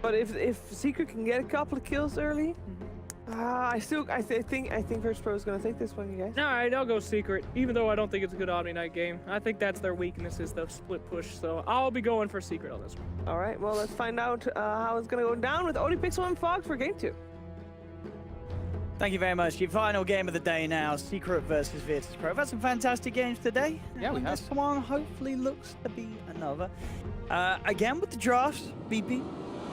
But if Secret can get a couple of kills early, I think VIRTUS.PRO is gonna take this one, you guys. All right, I'll go Secret, even though I don't think it's a good Omni Knight game. I think that's their weakness, is the split push. So I'll be going for Secret on this one. All right, well, let's find out how it's gonna go down with ODPixel and Fog for game 2. Thank you very much. Your final game of the day now, Secret versus VIRTUS.PRO. We've had some fantastic games today. Yeah, we have. This one hopefully looks to be another. Again with the drafts, BP.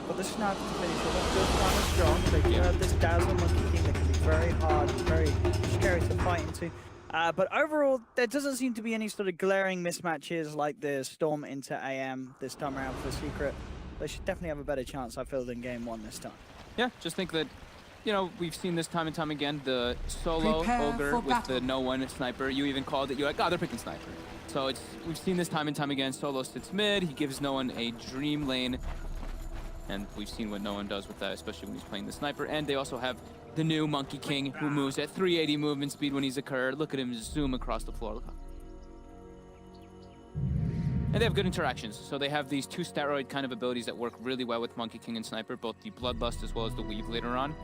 But the sniper to finish it off good, kind of strong. They have this Dazzle Monkey King that can be very hard, very scary to fight into. But overall, there doesn't seem to be any sort of glaring mismatches like the Storm into AM this time around for Secret. They should definitely have a better chance, I feel, than game 1 this time. Yeah, just think that, you know, we've seen this time and time again, the solo ogre with the no-one sniper. You even called it, you're like, oh, they're picking sniper. So we've seen this time and time again. Solo sits mid, he gives no one a dream lane. And we've seen what no one does with that, especially when he's playing the sniper. And they also have the new Monkey King, who moves at 380 movement speed when he's occurred. Look at him zoom across the floor. Look how... And they have good interactions. So they have these two steroid kind of abilities that work really well with Monkey King and Sniper, both the Bloodlust as well as the Weave later on.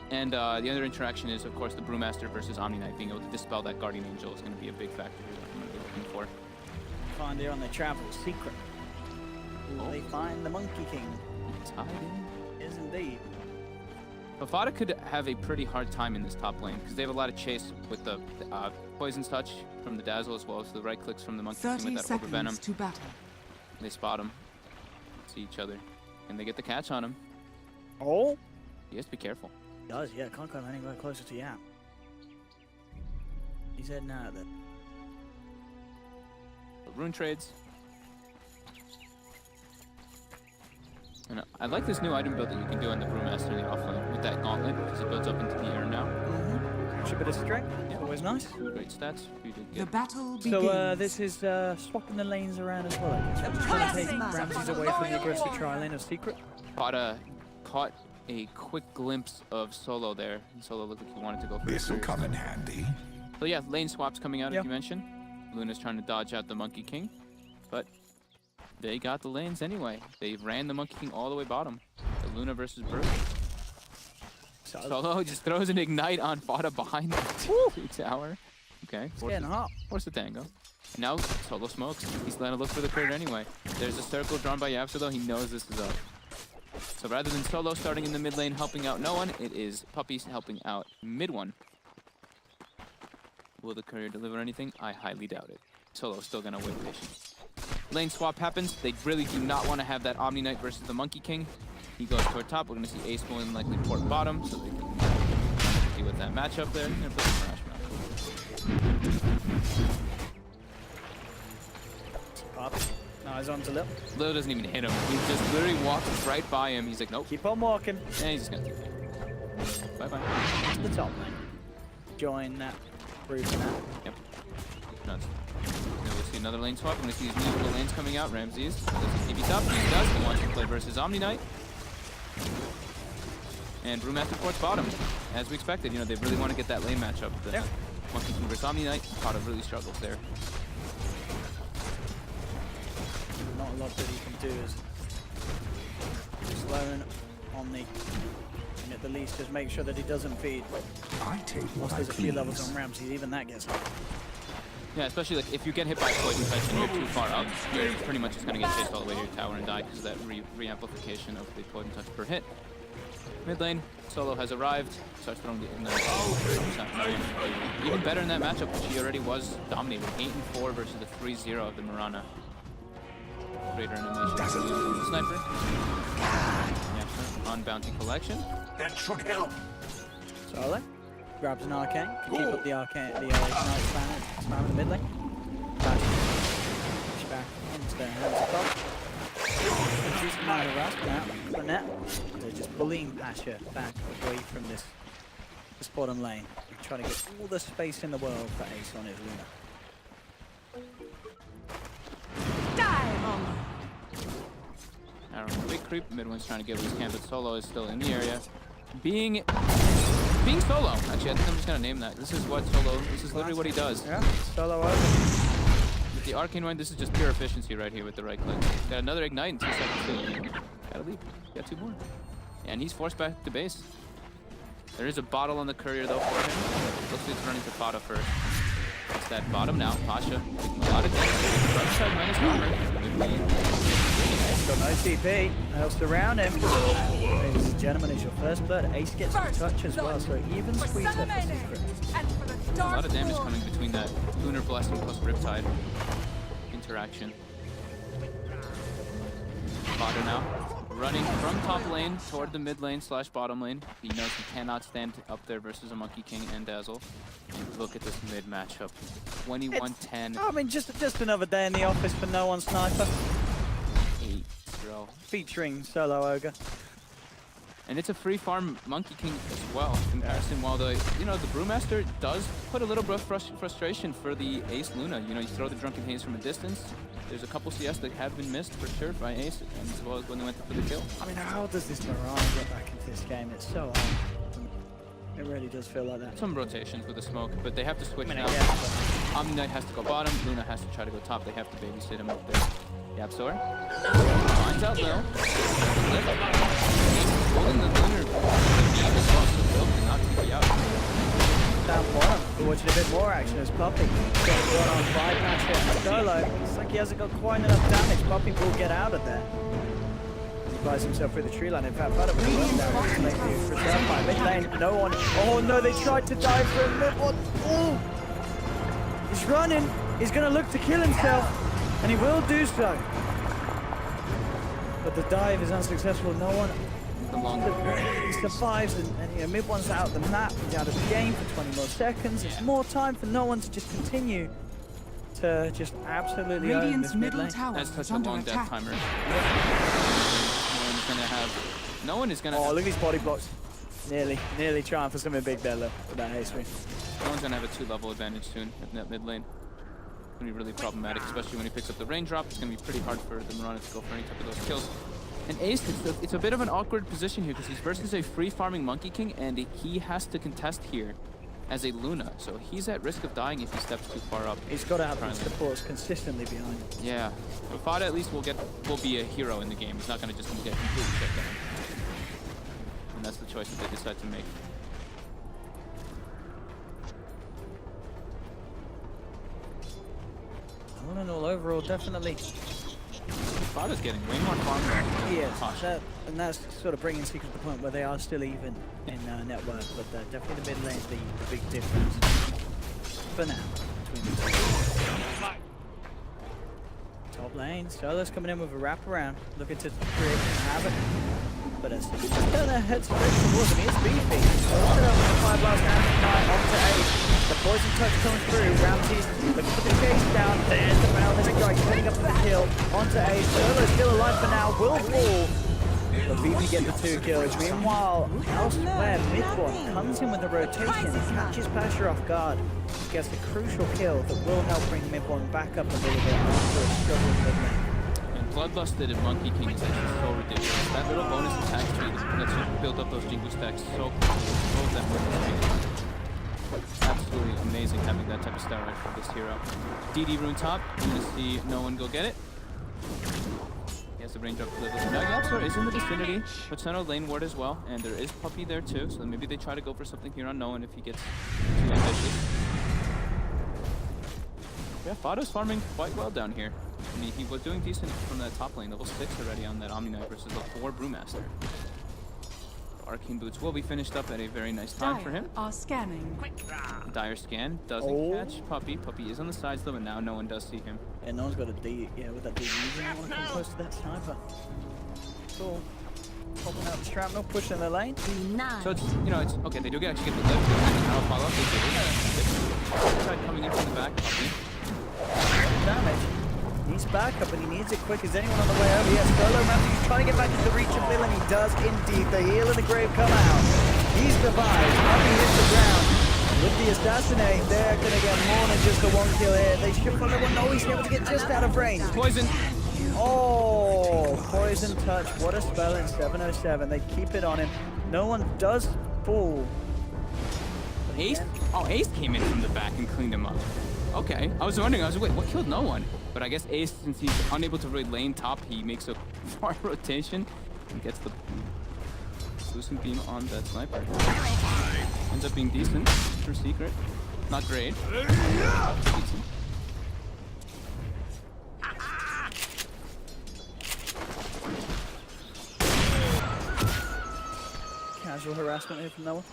And the other interaction is, of course, the Brewmaster versus Omni Knight. Being able to dispel that Guardian Angel is going to be a big factor here that I'm going to be looking for. Find here on the travel, Secret. Will they find the Monkey King? Is indeed. But Fada could have a pretty hard time in this top lane because they have a lot of chase with the Poison's Touch from the Dazzle as well as the right clicks from the Monkey King with that Over Venom. To battle. They spot him, see each other, and they get the catch on him. Oh! He has to be careful. He does, yeah. Can't come anywhere closer to Yam. He's heading out of there. But rune trades. And I like this new item build that you can do on the Brewmaster in the offlane with that gauntlet because it builds up into the air now. Extra bit of strength, yeah. Always nice. Great stats for you to get. The battle begins. So this is swapping the lanes around as well. I guess. Trying to take Ramses away from the aggressive tri-lane of Secret. Fada caught a quick glimpse of Solo there. And Solo looked like he wanted to go for this will come in handy. So yeah, lane swaps coming out, as you mentioned. Luna's trying to dodge out the Monkey King, but they got the lanes anyway. They ran the Monkey King all the way bottom. The Luna versus Bird. Solo just throws an ignite on Fada behind the tower. Okay. Getting hot. Where's the tango? Now Solo smokes. He's gonna look for the crit anyway. There's a circle drawn by Yapsa though. He knows this is up. So rather than Solo starting in the mid lane helping out no one, it is Puppies helping out mid one. Will the courier deliver anything? I highly doubt it. Solo's still gonna wait patient. Lane swap happens. They really do not want to have that Omni Knight versus the Monkey King. He goes toward top. We're going to see Ace more than likely port bottom, so they can see with that matchup there. He's going to play the Crash Up. Now he's on to Lil. Lil doesn't even hit him. He just literally walks right by him. He's like, nope. Keep on walking. And he's just going to bye-bye. To the top lane. Join that group now. Yep. Nuts. We'll see another lane swap. We're going to see these musical lanes coming out. Ramses does he TP top? He does. He wants to play versus Omni Knight. And Brewmaster ports bottom. As we expected, you know, they really want to get that lane matchup. The Monkey King versus Omni Knight. Fada really struggles there. Not a lot that he can do is slowing on the, and at the least just make sure that he doesn't feed. I take what there's a few levels on Ramses, even that gets hot. Yeah, especially like if you get hit by a poison touch and you're too far up, you're pretty much just gonna get chased all the way to your tower and die because of that re-amplification of the poison touch per hit. Mid lane, Solo has arrived, starts throwing it in there. Even better in that matchup, which he already was dominating. 8-4 versus the 3-0 of the Mirana. Greater animation. Sniper. Yeah, on Bounty Collection. That should help. Solo grabs an arcane, can keep up the arcane, the ignite spam in the mid lane. Push back into their hands across. Reduce the amount of rust now for net. They're just bullying Pasha back away from this bottom lane. Trying to get all the space in the world for Ace on his Luna. Arrow, big creep. Mid one's trying to get with his camp, but Solo is still in the area. Being Solo. Actually, I think I'm just gonna name that. This is what Solo. This is literally what he does. Yeah, Solo over. With the Arcane Wind, this is just pure efficiency right here with the right click. Got another ignite in 2 seconds too. Gotta leave. Got 2 more. And he's forced back to base. There is a bottle on the courier though for him. Looks like he's running to Fada first. It's that bottom now. Pasha taking a lot of damage. Right side minus armor. He's got no TP. Else around him. Ladies and gentlemen, it's your first blood. Ace gets the touch as well, so even squeeze up the secret. A lot of damage coming between that Lunar Blessing plus Riptide interaction. Fada now. Running from top lane toward the mid lane / bottom lane. He knows he cannot stand up there versus a Monkey King and Dazzle. And look at this mid matchup. 21-10. I mean, just another day in the office for no one sniper. 8-0. Featuring Solo Ogre. And it's a free farm Monkey King as well. In comparison, while the Brewmaster does put a little bit of frustration for the Ace Luna. You throw the Drunken Haze from a distance. There's a couple CS that have been missed for sure by Ace, and as well as when they went for the kill. I mean, how does this Mirage get back into this game? It's so hard. It really does feel like that. Some rotations with the smoke, but they have to switch now. Yeah. Omni has to go bottom, Luna has to try to go top. They have to babysit him up there. Yapsor finds out Lil. Holding the Lunar. Not TP out. Down bottom, we're watching a bit more action as Puppy gets one on 5 match hit Solo. Looks like he hasn't got quite enough damage. Puppy will get out of there. He buys himself through the tree line. In fact, Fada will run down to make the return by mid lane. No one. Oh no, they tried to dive for him. Mid one. Oh! He's running. He's going to look to kill himself. And he will do so. But the dive is unsuccessful. No one. He survives, and mid one's out of the map. He's out of the game for 20 more seconds. It's more time for no one to just continue to just absolutely own this mid lane. That's such a long death timer. No one is gonna. Oh, look at these body blocks. Nearly trying for something big there, look, with that haste win. No one's gonna have a 2-level advantage soon in that mid lane. It's gonna be really problematic, especially when he picks up the raindrop. It's gonna be pretty hard for the Mirana to go for any type of those kills. And Ace, it's a bit of an awkward position here because he's versus a free farming Monkey King, and he has to contest here as a Luna. So he's at risk of dying if he steps too far up. He's got to have the supports consistently behind him. Yeah, but Fada at least will be a hero in the game. He's not going to just get completely shut down. And that's the choice that they decide to make. All in all, overall, definitely. Fada's getting way more farm. Yes, and that's sort of bringing Secret to the point where they are still even in net worth, but definitely the mid lane's the big difference for now between the two. Top lane, Solo's coming in with a wraparound, looking to create some havoc. But as Turner heads straight towards him, it's beefy. Set up with the fire blast and onto Ace. The poison touch comes through. Ramsey's looking for the chase down. There's the round. There's a guy getting up for the kill. Onto Ace. Solo's still alive for now. Will fall. But VP get the 2 kills. Meanwhile, elsewhere, mid one comes in with a rotation. Catches Pasha off guard. Gets the crucial kill that will help bring mid one back up a little bit after a struggling mid lane. Bloodlusted and Monkey King is actually so ridiculous. That little bonus attack tree that lets you build up those Jingu stacks so close that work. Absolutely amazing having that type of star right for this hero. DD rune top, you're gonna see no one go get it. He has the raindrop to live with. Now Yapsor is in the vicinity, but Sentinel lane ward as well, and there is Puppy there too, so maybe they try to go for something here on Noan if he gets too ambitious. Yeah, Fada's farming quite well down here. I mean, he was doing decent from that top lane, level 6 already on that Omni Knight versus the 4 Brewmaster. Arcane Boots will be finished up at a very nice time for him. Are scanning. Dire scan doesn't catch Puppy. Puppy is on the sides though, and now no one does see him. Yeah, no one's got a D. Yeah, with that D, you don't want to come close to that sniper. Cool. Popping out the shrapnel, pushing the lane. So it's, it's okay. They do actually get the lift. Now follow up. They tried coming in from the back. Puppy. Damage. He's back up and he needs it quick. Is anyone on the way over? Yes, Solo Ramsey trying to get back into the reach of Bill, and he does indeed. The heel and the grave come out. He survives. Puppy hits the ground. With the assassinate, they're going to get more than just a 1 kill here. They should follow one. No, he's able to get just out of range. Poison. Oh, poison touch. What a spell in 707. They keep it on him. No one does fall. Ace? Oh, Ace came in from the back and cleaned him up. Okay, I was wondering, wait, what killed no one? But I guess Ace, since he's unable to really lane top, he makes a far rotation. He gets the boosting beam on that sniper. Ends up being decent for Secret. Not great. Decent. Casual harassment here from Noah.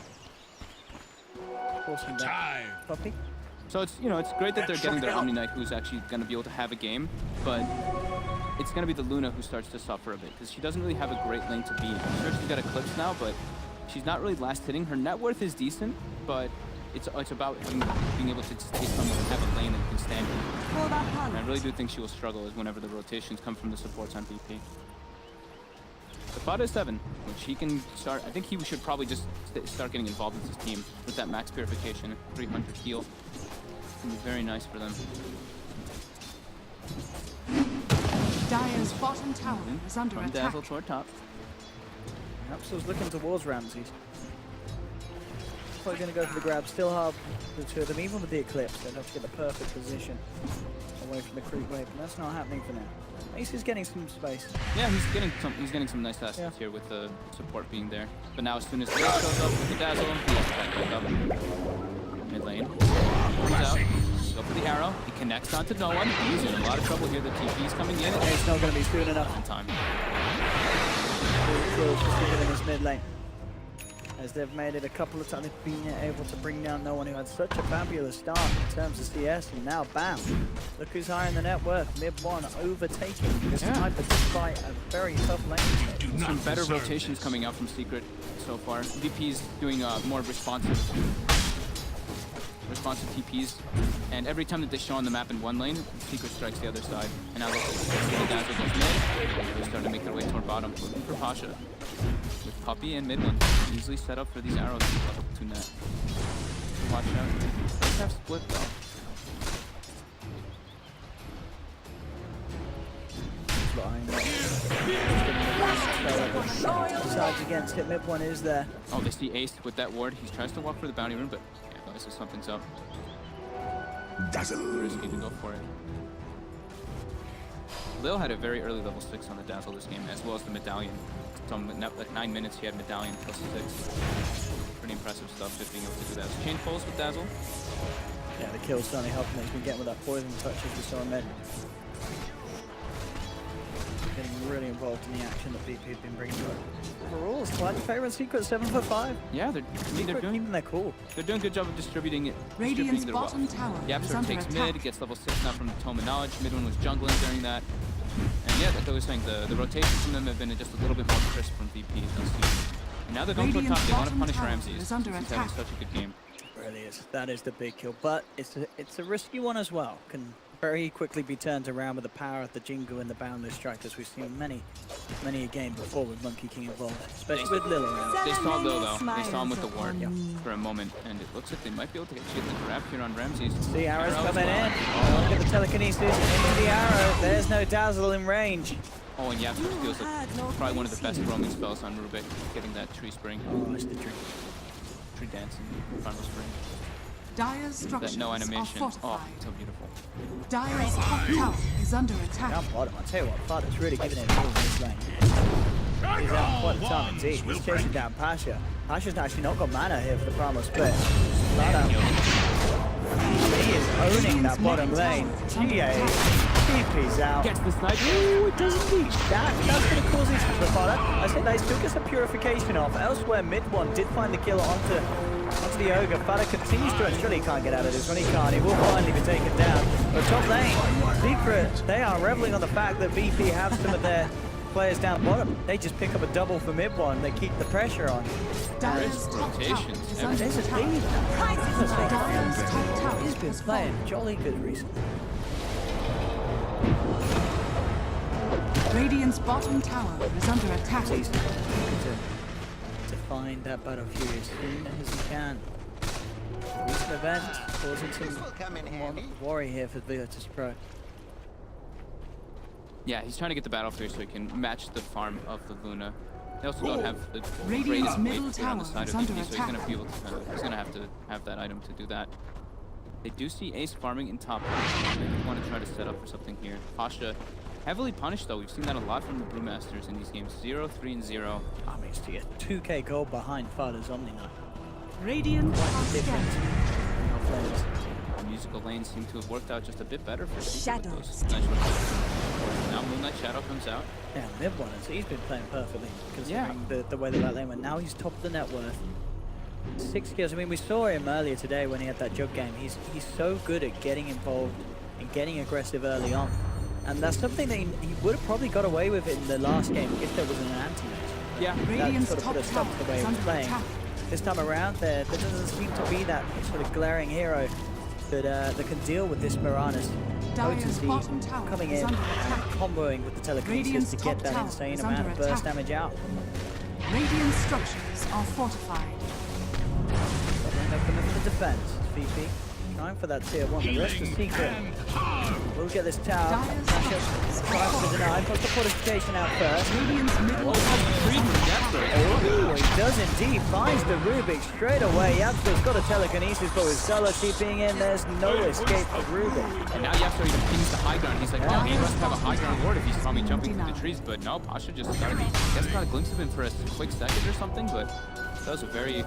Forcing back. Puppy. So it's, you know, it's great that they're getting their Omni Knight who's actually going to be able to have a game, but it's going to be the Luna who starts to suffer a bit because she doesn't really have a great lane to be in. I'm sure she's got Eclipse now, but she's not really last hitting. Her net worth is decent, but it's about being able to take someone and have a lane that can stand in. And I really do think she will struggle whenever the rotations come from the supports on VP. The Fada is 7, which he can start. I think he should probably just start getting involved with his team with that max purification, 300 heal. It's gonna be very nice for them. Dire's bottom tower is under From attack. Dazzle toward top. Rapsol's looking towards Ramses. Probably going to go for the grab. Still hard for the two of them, even with the Eclipse. They'd have to get the perfect position away from the creep wave, and that's not happening for now. Ace is getting some space. Yeah, he's getting some nice assets here with the support being there. But now as soon as the Ace goes up with the Dazzle, he has to back up. Mid lane. Comes out. Go for the arrow. He connects onto no one. He's in a lot of trouble here. The TP's coming in. Ace not going to be soon enough. On time. Really close to sticking in this mid lane. As they've made it a couple of times, they've been able to bring down no one who had such a fabulous start in terms of CS, and now bam! Look who's high in the net worth. Mid one overtaking this type of despite a very tough lane. Some better rotations coming out from Secret so far. VP's doing more responsive TPs, and every time that they show on the map in one lane, Secret strikes the other side. And now the Dazzle goes mid. They're starting to make their way toward bottom. Looking for Pasha. With Puppy and mid one. Easily set up for these arrows to net. Watch out. Let's have split though. Decides against it. Mid one is there. Oh, they see Ace with that ward. He tries to walk for the bounty rune, but yeah, realizes something's up. Dazzle. Risky to go for it. Lil had a very early level 6 on the Dazzle this game, as well as the Medallion. So like 9 minutes, he had Medallion plus 6. Pretty impressive stuff, just being able to do that. So chain pulls with Dazzle. Yeah, the kill's certainly helping. He's been getting with that poison touch as we saw in mid. Getting really involved in the action that VP have been bringing to it. Overall, slightly favourite Secret 7 for 5. Yeah, they're doing their cool. They're doing a good job of distributing it. Radiant's bottom tower is Yapster under takes attack. mid, gets level 6 now from the Tome of Knowledge. Mid one was jungling during that. And yeah, like I was saying, the rotations from them have been just a little bit more crisp from VP. And now they're going for top. They want to punish Ramses. He's having such a good game. It really is. That is the big kill, but it's a risky one as well. Can very quickly be turned around with the power of the Jingu and the Boundless Strike, as we've seen many a game before with Monkey King involved, especially with Lil around. They saw Lil though. They saw him with the ward for a moment, and it looks like they might be able to get the grab here on Ramses. The arrow's coming in. Oh, look at the telekinesis into the arrow. There's no Dazzle in range. Oh, and Yapster feels like probably one of the best roaming spells on Rubik, getting that tree spring. Oh, it's the tree. Tree dance and primal spring. Dire's structures That no are animation. fortified. Oh, so beautiful. Dire's top tower is under attack. Down bottom, I tell you what, Fada's really giving it all in this lane. He's out quite a time indeed. He's chasing down Pasha. Pasha's actually not got mana here for the primal split. Fada, he is owning that bottom lane. GP's out. Gets the sniper. Ooh, it does indeed. That's going to cause issues for Fada. I think they still gets the purification off. Elsewhere, mid one did find the kill onto the Ogre. Fada continues to ensure he can't get out of this one. He can't. He will finally be taken down. But top lane, Secret, they are reveling on the fact that VP have some of their players down bottom. They just pick up a double for mid one. They keep the pressure on. Dire's top tower rotations. is under There's a attack. lead. Dire's top tower He's been has playing fallen. jolly good recently. Radiant's bottom tower is under attack. He's looking to find that battlefield as soon as he can. Recent event causing some worry here for VIRTUS.PRO. Yeah, he's trying to get the battle fury so he can match the farm of the Luna. They also don't have the Radiant's greatest middle weight on the tower side is of under VP, so he's attack. gonna be able to. He's gonna have to have that item to do that. They do see Ace farming in top. They want to try to set up for something here. Pasha heavily punished, though. We've seen that a lot from the Brewmasters in these games. 0, 3, and 0. I mean, to get 2k gold behind Father's Omni Knight. Radiant are Different. scattered. Flames. The musical lanes seem to have worked out just a bit better for Seeker with Shadows. those nice rotations. Now Moonlight Shadow comes out. Yeah, mid one, he's been playing perfectly considering Yeah. the way that lane went. Now he's top of the net worth. 6 kills. I mean, we saw him earlier today when he had that jug game. He's so good at getting involved and getting aggressive early on. And that's something that he would have probably got away with in the last game if there wasn't an anti-match. Yeah. That Radiant's sort of top put a stop tower to the way is he was under playing. attack. This time around, there doesn't seem to be that sort of glaring hero that can deal with this Piranha's Dire's potency bottom tower coming is in under and attack. comboing with the telekinesis Radiant's to top get that tower insane is amount under of burst attack. damage out. Radiant structures are fortified. They're coming for the defense. VP trying for that tier 1. The rest is Secret. We'll get this tower. Dire's Smash structures up. are Tries to fortified. deny. Puts the fortification out first. Radiant's middle tower is under attack. Oh, he does indeed. Finds the Rubik straight away. Yabsto's got a telekinesis, but with solo TPing in, there's no escape for Rubik. And now Yasuo even pings the high ground. He's like, oh, he must have a high ground ward if he's probably jumping through the trees. But no, Pasha just got a glimpse of him for a quick second or something. But that was a very,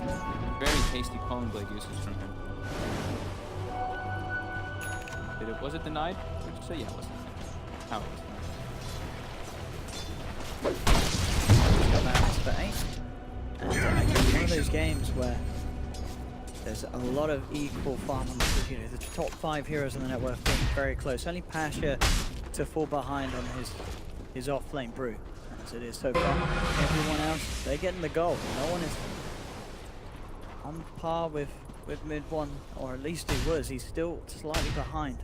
very tasty Clone Blade usage from him. Was it denied? Or did you say yeah, it was denied? How it was denied. Got that ace for 8. And it's one of those games where there's a lot of equal farm on the top 5 heroes on the network being very close. Only Pasha to fall behind on his off-lane Brew, as it is so far. Everyone else, they're getting the goal. No one is on par with mid 1, or at least he was. He's still slightly behind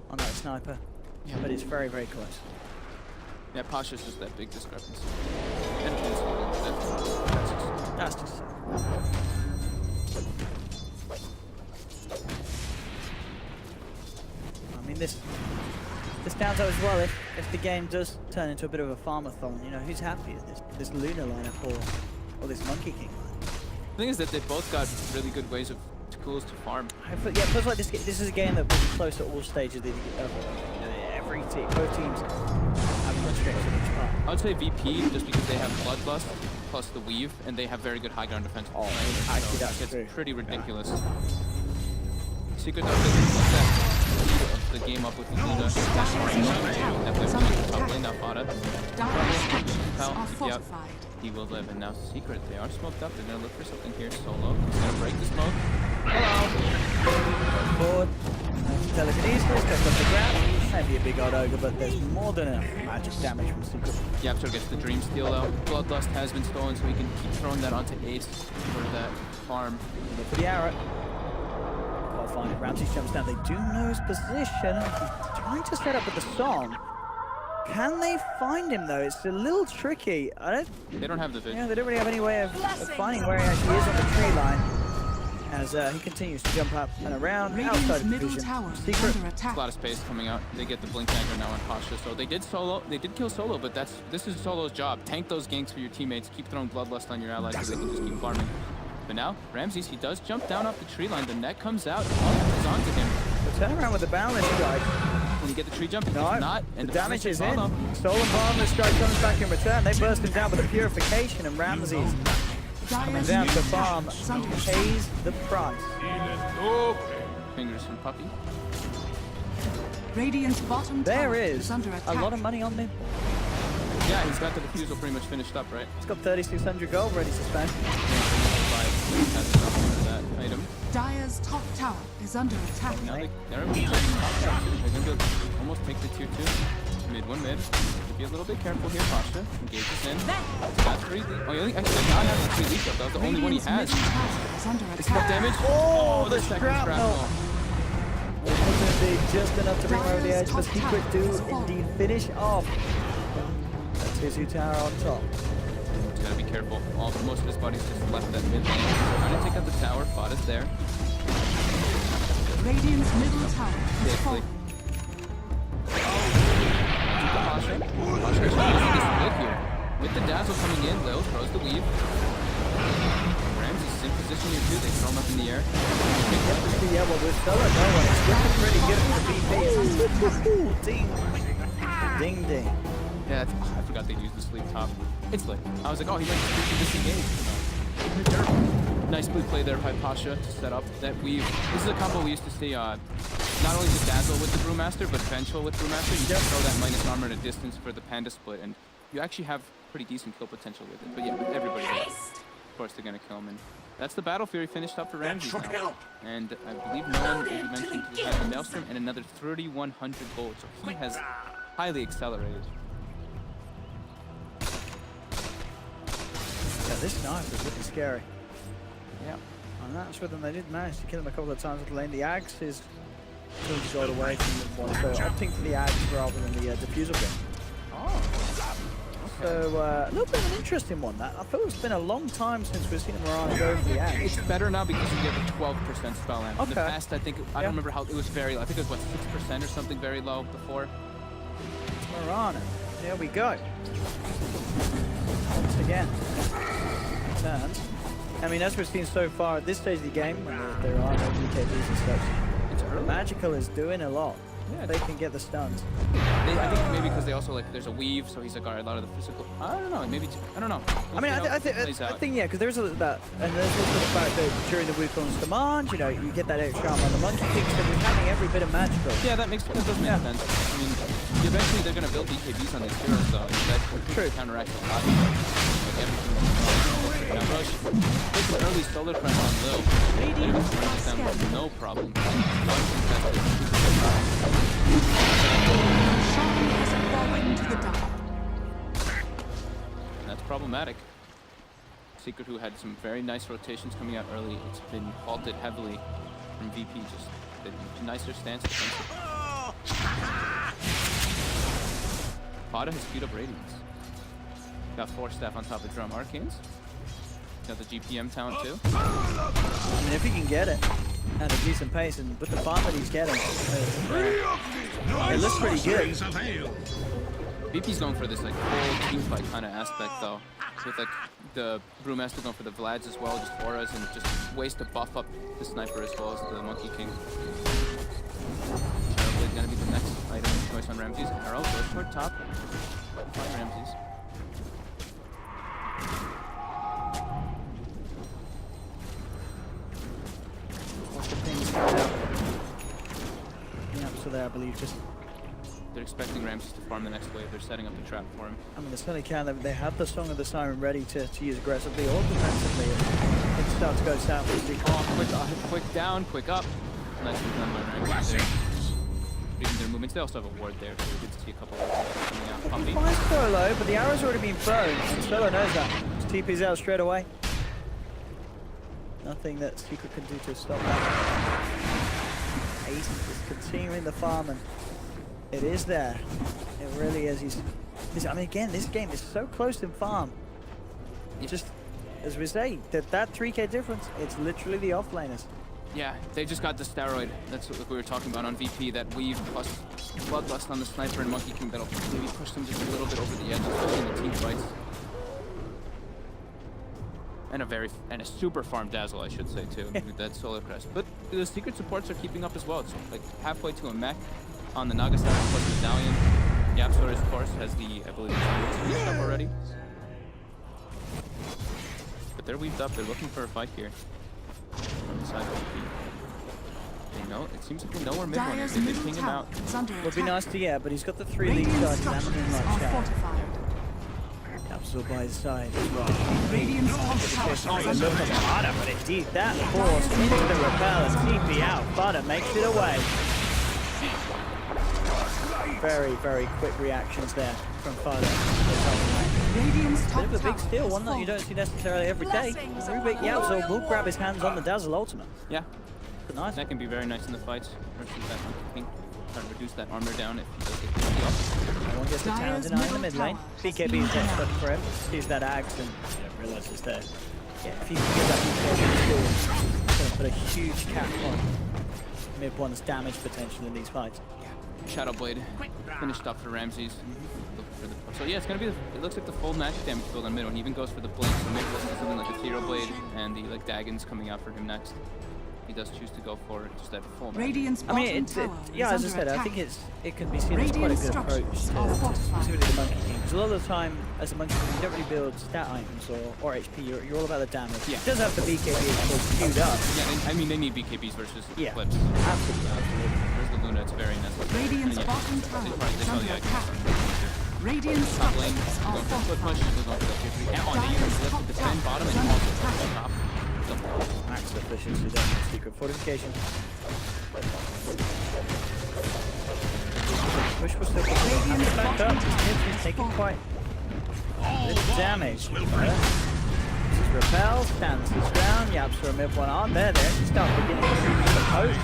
on that sniper, Yeah. but it's very, very close. Yeah, Pasha's just that big discrepancy. And That's just so. I mean, this stands out as well if the game does turn into a bit of a farmathon. You know, who's happy at this Luna lineup or this Monkey King line? the thing is that they both got really good ways of tools to farm. Yeah, it feels like this is a game that will be close at all stages of every team. Both teams have good strengths in each part. I would say VP just because they have Bloodlust plus the Weave, and they have very good high ground defense. Oh, actually, that's it's true. pretty ridiculous. Secret though doesn't put that lead of the game up with the Luna. Top lane now, Fada. Dire's structures Well, are yep. fortified. He will live, and now Secret, they are smoked up. They're gonna look for something here. Solo, he's gonna break the smoke. Forward. Telekinesis, goes up the ground. Maybe a big old ogre, but there's more than enough magic damage from Secret. Yapto gets the Dream Steal out. Bloodlust has been stolen, so he can keep throwing that onto Ace for that farm. Look for the arrow. Can't find it. Ramsey jumps down. They do know his position. He's trying to set up with the song. Can they find him though? It's a little tricky. They don't have the vision. They don't really have any way of finding where he actually is on the tree line. As he continues to jump up and around outside Radiant's of the middle vision. tower is Secret. under attack. A lot of space coming out. They get the Blink Dagger now on Pasha. So they did kill Solo, but this is Solo's job. Tank those ganks for your teammates. Keep throwing Bloodlust on your allies so they can just keep farming. But now, Ramses, he does jump down off the tree line. The net comes out. Oh, it's onto him. We'll turn around with the Boundless Strike. When you get the tree jump, if No, not, and the damage is in. follow. Stolen Boundless Strike comes back in return. They burst him down with a Purification, and Ramses coming Dire's down to middle farm tower is under attack. pays the price. Fingers from Puppy. Radiant's bottom There tower is under a attack. lot of money on him. Yeah, he's got the defusal pretty much finished up, right? He's got 3,600 gold ready to spend. That's enough for that item. Dire's top tower is under attack. Now they're able to take the top tower. They're going to almost take the tier 2. Mid 1 mid. Be a little bit careful here, Pasha. Engages in. That's 3 lead. Oh, he only actually not having 3 leads up. That was the only one he has. Radiant's middle tower is under It's got attack. damage. Oh, the second shrapnel. It wasn't indeed just enough to bring him over the edge, but Secret do indeed finish off. That's his tower on top. Just gotta be careful. Most of his body's just left that mid lane. Trying to take out the tower. Fada's there. Radiant's middle tower is Safely. falling. Pasha. Pasha trying to split here. With the dazzle coming in, Lil throws the weave. Ramsey's in position here too. They throw him up in the air. Yeah, well, with Stella, no one. It's looking pretty good for the BP. Team Ding ding. Yeah, I forgot they used the sleep top. It's lit. I was like, oh, he might just disengage. Nice blue play there by Pasha to set up that weave. This is a combo we used to see not only the dazzle with the Brewmaster, but vengeful with Brewmaster. You just throw that minus armor at a distance for the panda split, and you actually have pretty decent kill potential with it. But yeah, everybody does. Of course, they're gonna kill him, and that's the Battle Fury finished up for Ramses now. And I believe no one, as you mentioned, he has a Maelstrom and another 3,100 gold, so he has highly accelerated. Yeah, this knife is looking scary. Yeah. And that's with them. They did manage to kill him a couple of times with the lane. The Axe is 200 gold away from the one, so opting for the Axe rather than the diffuser bin. Oh. So a little bit of an interesting one. That I thought it's been a long time since we've seen Mirana go for the Axe. It's better now because you get a 12% spell land. In the Okay. past, I think, I don't remember how, it was very low. I think it was, what, 6% or something very low before? Mirana, there we go. Once again, turns. I mean, as we've seen so far at this stage of the game, when there are no UKBs and such, It's early. Magical is doing a lot. Yeah, They can get the stuns. I think maybe because they also, like, there's a weave, so he's like, alright, a lot of the physical. I don't know, maybe, I don't know. I mean, I think, yeah, because there's that, and there's also the fact that during the Wukong's command, you know, you get that extra armor on the monkey king, so we're having every bit of magical. Yeah, that does make sense. I mean, eventually they're gonna build DKBs on these heroes, though. That True. counteracts a lot. Like everything. Now, Rush, take an early solar crunch on Lil. Radiant runs them with no problem. Shine has fallen to the dark. That's problematic. Secret, who had some very nice rotations coming out early, it's been halted heavily from VP. Just a nicer stance defensively. Pada has queued up Radiance. Got 4 staff on top of Drum Arcanes. Got the GPM talent too. I mean, if he can get it at a decent pace, and with the farm that he's getting, it looks pretty good. VP's going for this like whole team fight kind of aspect though. With like the Brewmaster going for the Vlads as well, just auras and just ways to buff up the sniper as well as the Monkey King. Probably gonna be the next item of choice on Ramses. Arrow goes toward top. Find Ramses. What's the thing coming out? Yeah, so there, I believe, just. They're expecting Ramses to farm the next wave. They're setting up the trap for him. I mean, they certainly can. They have the Song of the Siren ready to use aggressively or defensively. It starts to go south. Oh, quick down, quick up. Nicely done by Ramses there. Reading their movements. They also have a ward there, so we get to see a couple of coming out. He Pumpy. finds Solo, but the arrow's already been thrown, and Solo knows that. Just TP's out straight away. Nothing that Secret can do to stop that. Ace is continuing the farm, and it is there. It really is. I mean, again, this game is so close in farm. Just, as we say, that 3k difference, it's literally the offlaners. Yeah, they just got the steroid. That's what we were talking about on VP. That weave plus bloodlust on the sniper and Monkey King that'll maybe push them just a little bit over the edge, especially in the team fights. And a super farm dazzle, I should say too, with that solar crest. But the secret supports are keeping up as well. It's like halfway to a mech on the Naga side plus Medallion. Yapsor, of course, has the ability to reach up already. But they're weaved up. They're looking for a fight here. On the side of VP. They know, it seems like they know where mid one is. They've been pinging out. Would be nice to get, but he's got the 3 lead Radiant guys examining structures like are that. fortified. Capsule by his side as well. Radiant's top tower is Oh, under look at attack. Butter, but indeed that force into the repel and TP out. Butter makes it away. Very, very quick reactions there from Butter. Radiant's Bit top of a big tower steal, is one that you don't falling. see necessarily every day. Rubik Yalzo will grab his hands on the Dazzle Ultimate. Yeah, But nice. that can be very nice in the fights. Versus that Monkey King. Trying to reduce that armor down if he does get pinged off. No one gets the town Dyer's denied in the middle mid lane. tower has BKB been is there down. stuck for him. Sees that Axe and realizes that. Yeah, if he can get that BKB, it's going to put a huge cap on mid one's damage potential in these fights. Shadow Blade finished up for Ramses. So yeah, it's gonna be. It looks like the full magic damage build on mid one. He even goes for the blink. So maybe we'll see something like the Zero Blade and the like Daggons coming out for him next. he does choose to go for just that full man. Radiant's I bottom mean, tower yeah, as I is said, under I think attack. it can be seen as quite a Radiant good approach structures to are fortified. specifically the Monkey King. Because a lot of the time, as a Monkey King, you don't really build stat items or HP. You're all about the damage. Yeah. It does have the BKB, of course, queued up. Yeah, I mean, they need BKBs versus Yeah. clips. Absolutely. There's the Luna, it's very necessary. Radiant's And yeah, bottom they tower probably- is they under probably attack. actually- Radiant Top lane, structures are going for a flip push, fortified. going for the tier 3. And on, they use the lift to defend bottom and also on top. So, Max efficiency down the secret fortification. Push was still Radiant's back bottom up. tower He's is taking fortified. quite a bit of damage. This is Repel, stands his ground. Yaps for a mid one on there. They actually start beginning to move the post.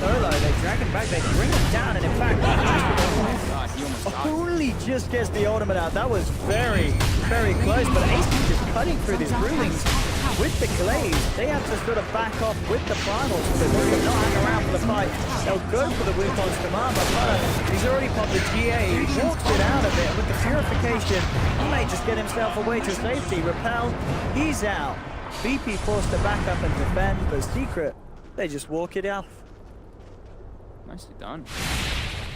Solo, they drag him back, they bring him down, and in fact, God, he almost died. only just gets the ultimate out. That was very, very close, but Ace is just cutting through these rulings with the glaze. They have to sort of back off with the finals. They will not hang around for the fight. They'll go for the Wukon's command, but he's already popped the GA. He walks it out of it, and with the purification, he may just get himself away to safety. Repel, he's out. VP forced to back up and defend, but Secret, they just walk it off. Nicely done.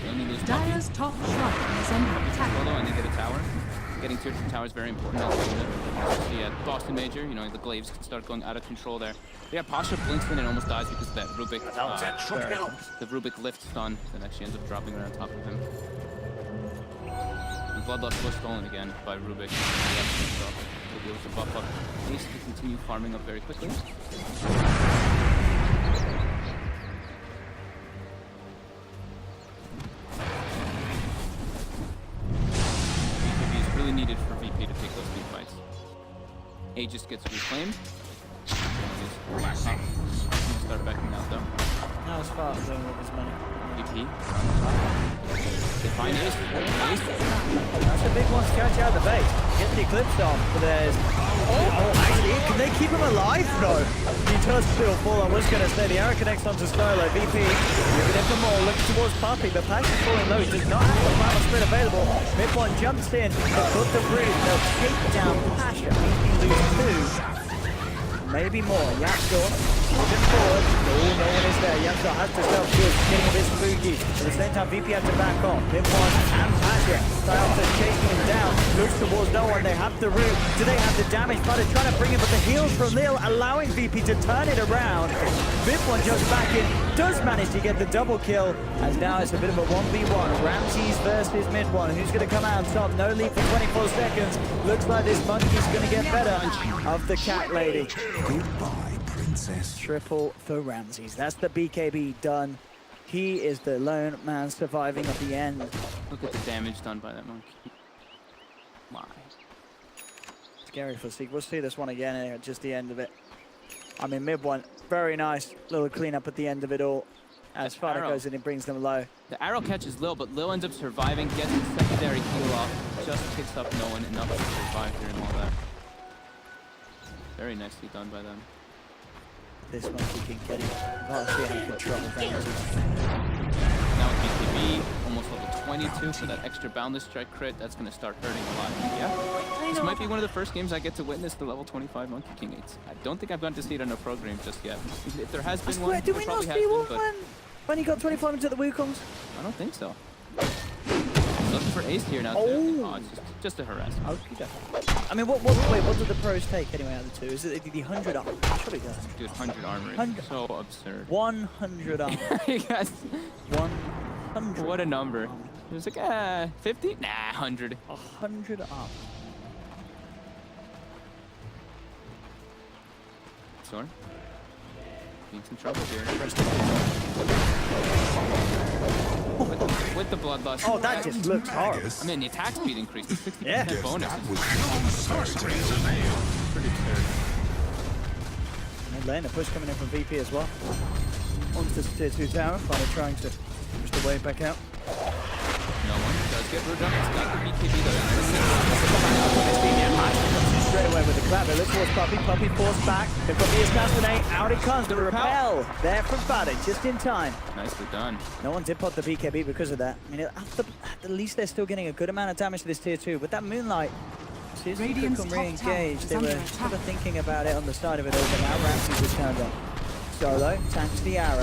Only lose Dire's top shrine is under attack. Solo and they get a tower. Getting tier 2 tower is very important. Especially at Boston Major, you know, the Glaives can start going out of control there. Yeah, Pasha blinks in and almost dies because of that Rubik. The Rubik lift stun that actually ends up dropping right on top of him. And Bloodlust was stolen again by Rubik. So he'll be able to buff up Ace to continue farming up very quickly. Really needed for VP to take those big fights. A just gets reclaimed. Start backing out though. Now it's far doing with his money. VP. They find Ace. That's a big one to catch out of the base. Get the eclipse off, but there's... Oh, actually, can they keep him alive? No. He does still fall. I was going to say the arrow connects onto Solo. VP moving in for more, looking towards Puppy, but Pash is falling low. He does not have the final sprint available. Mid one jumps in to put the root. They'll take down Pasha. VP lose 2. Maybe more. Yapsor moving forward. Oh, no one is there. Yapsor has to self-shield, getting a bit spooky. At the same time, VP have to back off. Mid one and Pasha. Trialta chasing him down. Looks towards no one. They have the root. Do they have the damage? But they're trying to bring it, but the heals from Lil allowing VP to turn it around. Mid one jumps back in. Does manage to get the double kill. As now it's a bit of a 1v1. Ramses versus mid one. Who's going to come out on top? No lead for 24 seconds. Looks like this monkey's going to get better of the cat lady. Goodbye, princess. Triple for Ramses. That's the BKB done. He is the lone man surviving at the end. Look at the damage done by that monkey. My. Scary for Seek. We'll see this one again at just the end of it. I mean, mid one, very nice little cleanup at the end of it all. As Fada goes in and brings them low. The arrow catches Lil, but Lil ends up surviving, gets his secondary heal off, just picks up no one enough to survive during all that. Very nicely done by them. This monkey can get it. Vastly out of control of Ramses. Now with BKB almost level 22 for that extra boundless strike crit, that's going to start hurting a lot. Yeah, this might be one of the first games I get to witness the level 25 Monkey King 8s. I don't think I've gotten to see it on a pro game just yet. If there has been one, Did there we not probably has see been, one but when he got 25 into the Wukongs? I don't think so. Looking for Ace here now too. Oh. Oh, it's just a harass. Okay. I mean, what did the pros take anyway out of the two? Is it the 100 armor? Surely does. Dude, 100 armor is 100. so absurd. 100 armor. Yes. 100. What a number. It was like, 50? Nah, 100. 100 armor. Sorry. Being some trouble here. With the bloodlust. Oh, that just looks hard. I mean, the attack speed increased. 60% Yeah. bonus. That It's was sorcery. pretty absurd. Mid lane, a push coming in from VP as well. Onto the tier 2 tower, Fada trying to push the way back out. No one does get rid of it. It's got the BKB Straight away with the clapper. Look towards Puppy. Puppy forced back. They've got the assassinate. Out it comes. The repel. There from Fada, just in time. Nicely done. No one did pop the BKB because of that. I mean, at least they're still getting a good amount of damage to this tier 2. But that Moonlight, see if they Radiant's can top re-engage. tower They is were under sort of attack. thinking about it on the side of it all, but now Ramses has turned up. Solo tanks the arrow.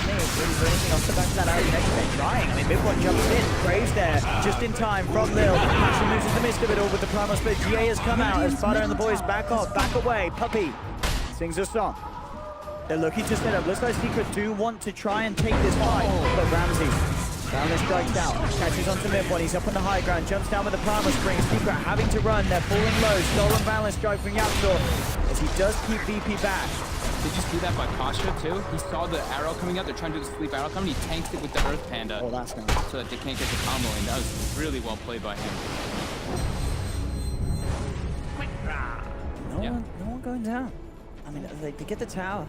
Really anything off the back of that arrow. Next trying. I mean, mid-one jumps in. Graves there, just in time from Lil. Passion loses the midst of it all with the primal split. GA has come out as Fada and the boys back off, back away. Puppy sings a song. They're looking to set up. Looks like Secret do want to try and take this fight, but Ramsey Boundless strikes out, catches onto mid-one, he's up on the high ground, jumps down with the primal spring. Secret having to run, they're falling low. Stolen Boundless strike from Yapsor as he does keep VP back. Did you see that by Kasha too? He saw the arrow coming out, they're trying to do the sleep arrow coming, he tanks it with the Earth Panda. Oh, that's nice. So that they can't get the combo in. That was really well played by him. No one going down. I mean, they get the tower.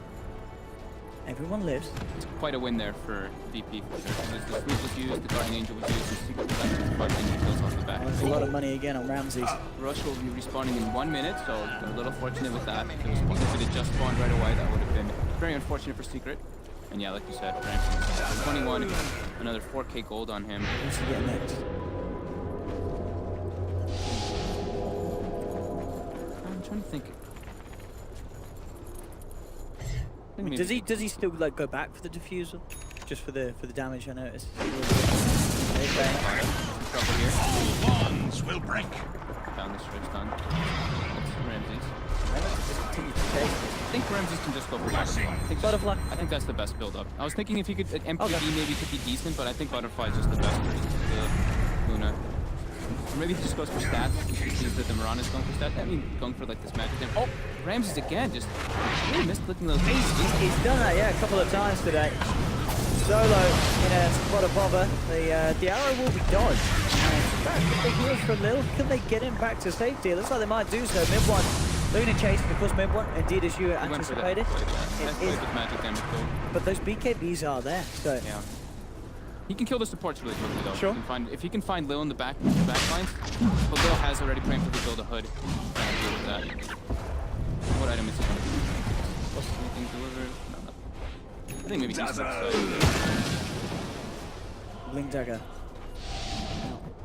Everyone lives. It's quite a win there for VP for sure. The sweep was used, the Guardian Angel was used, the Secret was kills off the back. There's a lot of money again on Ramses. Rush will be respawning in 1 minute, so they're a little fortunate with that. If it had just spawned right away, that would have been very unfortunate for Secret. And yeah, like you said, Ramses 21, another 4K gold on him. Who's he get next? I'm trying to think. Does he still like go back for the diffusal? Just for the damage I noticed. Okay. Trouble here. All bonds will break. Found the stripes done. That's Ramses. Continue to chase. I think Ramses can just go for Butterfly. I think that's the best build up. I was thinking if he could MPD maybe could be decent, but I think Butterfly is just the best for the Luna. Or maybe he just goes for stats. He sees that the Mirana is going for stats. I mean, going for like this magic damage. Oh, Ramses again, just really missed looking those. He's done that, yeah, a couple of times today. Solo in a spot of bother. The arrow will be dodged. Back the heals from Lil. Can they get him back to safety? It looks like they might do so. Mid-one. Luna chase, of course, mid-one. Indeed, as you anticipated. With magic damage though. But those BKBs are there, so. Yeah. He can kill the supports really quickly though. Sure. If he can find Lil in the back lines, but Lil has already preemptively built a hood. Deal with that. What item is he going to do? What's anything delivered? No. I think maybe he's Blink Dagger.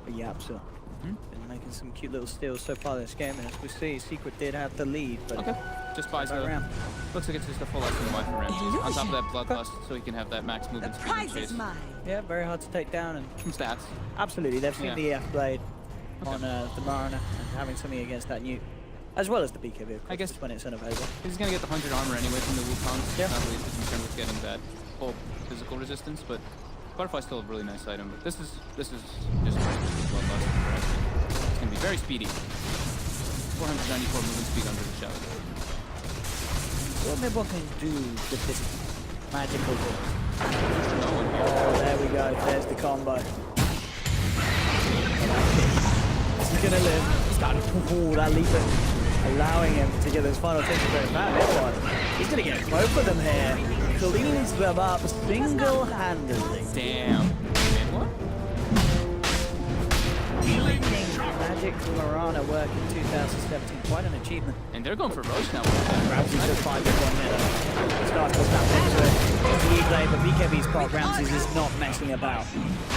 A Yapsa. Been making some cute little steals so far this game, and as we see, Secret did have the lead, but okay. Just buys the round. Looks like it's just a full SNY for Ramses. On top of that bloodlust, so he can have that max movement speed and chase. Yeah, very hard to take down and some stats. Absolutely, they've seen the EF blade on the Mariner and having something against that Newt, as well as the BKB. Of course, I guess when it's unavailable. He's gonna get the 100 armor anyway from the Wukongs. Yeah. Not really concerned with getting that full physical resistance, but Butterfly's still a really nice item. But this is just bloodlust. It's gonna be very speedy. 494 movement speed under the shadow. What mid-one can do with this magical ball? Oh, there we go. There's the combo. He's gonna live. He's got that leap, allowing him to get those final takes very bad. He's gonna get both of them here. Cleans them up single-handedly. Damn. What? Magic Marana work in 2017. Quite an achievement. And they're going for Roche now. Ramses just 5 1 minute. Starts to snap into it. It's the E-blade, but BKB's caught. Ramses is not messing about.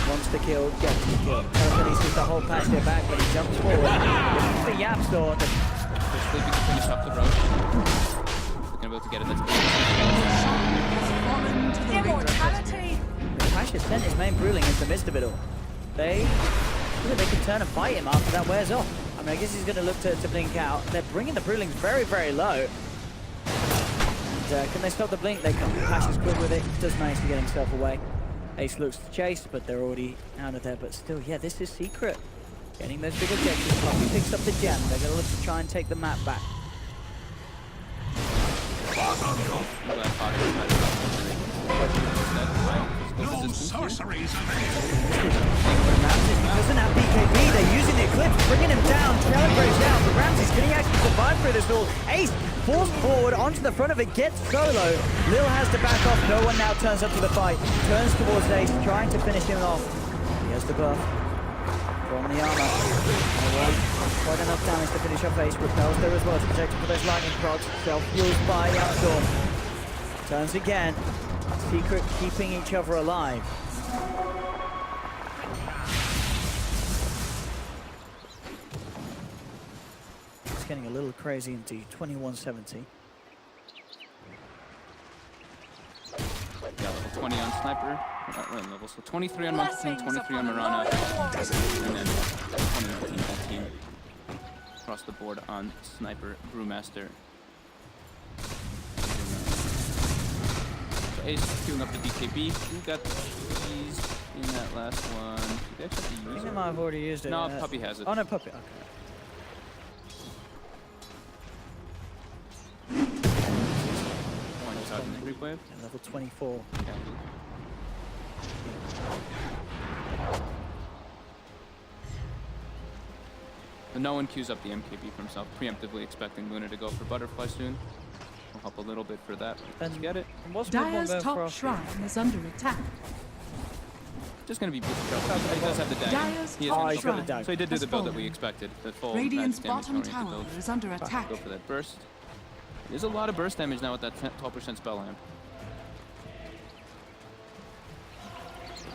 Wants to kill, gets the kill. He sees the whole patch there back, but he jumps forward. Looking for Yapsor. Sleepy can finish off the Roche. They're gonna be able to get it. Immortality! Pash has sent his main Bruling into the midst of it all. They can turn and fight him after that wears off. I mean, I guess he's going to look to blink out. They're bringing the Brulings very, very low. And, can they stop the blink? They can. Pash is quick with it. Does manage to get himself away. Ace looks to chase, but they're already out of there. But still, yeah, this is Secret. Getting those big objectives. Puppy picks up the gem. They're going to look to try and take the map back. No sorceries available. Ramses doesn't have BKB. They're using the Eclipse, bringing him down. Talon breaks down, but Ramses can he actually survive through this all? Ace forced forward onto the front of it, gets Solo. Lil has to back off. No one now turns up to the fight. Turns towards Ace, trying to finish him off. He has the buff from the armor. Quite enough damage to finish off Ace. Repels there as well to protect him for those lightning procs. Self-fueled by Yapsor. Turns again. Secret keeping each other alive. It's getting a little crazy indeed. 21-70. 20 on Sniper. We're in level, so 23 on Monkey King, 23 on Mirana, and then 20 on that team. Across the board on Sniper, Brewmaster. So Ace queuing up the BKB. Who got the keys in that last one? Did they actually have to I use think it? they might have already used it. No, Puppy has it. Oh, no, Puppy. Okay. One is out in the creep wave. And level 24. Yeah. But no one queues up the MKB for himself, preemptively expecting Luna to go for Butterfly soon. We'll help a little bit for that. Let's get it. And what's Mid-1 Dire's going for top us? shrine is under attack. Just gonna be beat the He does have the dagger. Dire's He is Oh, gonna he's go got for the it. dagger. So he did do has the build that fallen. we expected. The full Radiant's magic damage bottom oriented tower build. is under attack. Go for that burst. There's a lot of burst damage now with that 12% spell lamp.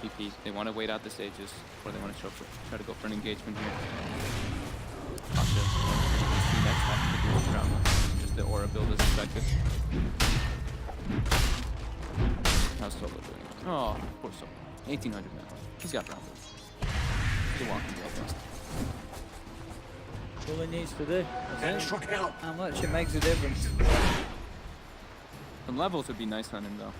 PP, they want to wait out the stages, or they want to try to go for an engagement here. Next time, just the aura build is effective. How's Solo doing? Oh, poor Solo. 1800 now. He's got round. He's a walking real fast. All he needs to do. Extra help. How much it makes a difference. Some levels would be nice on him though.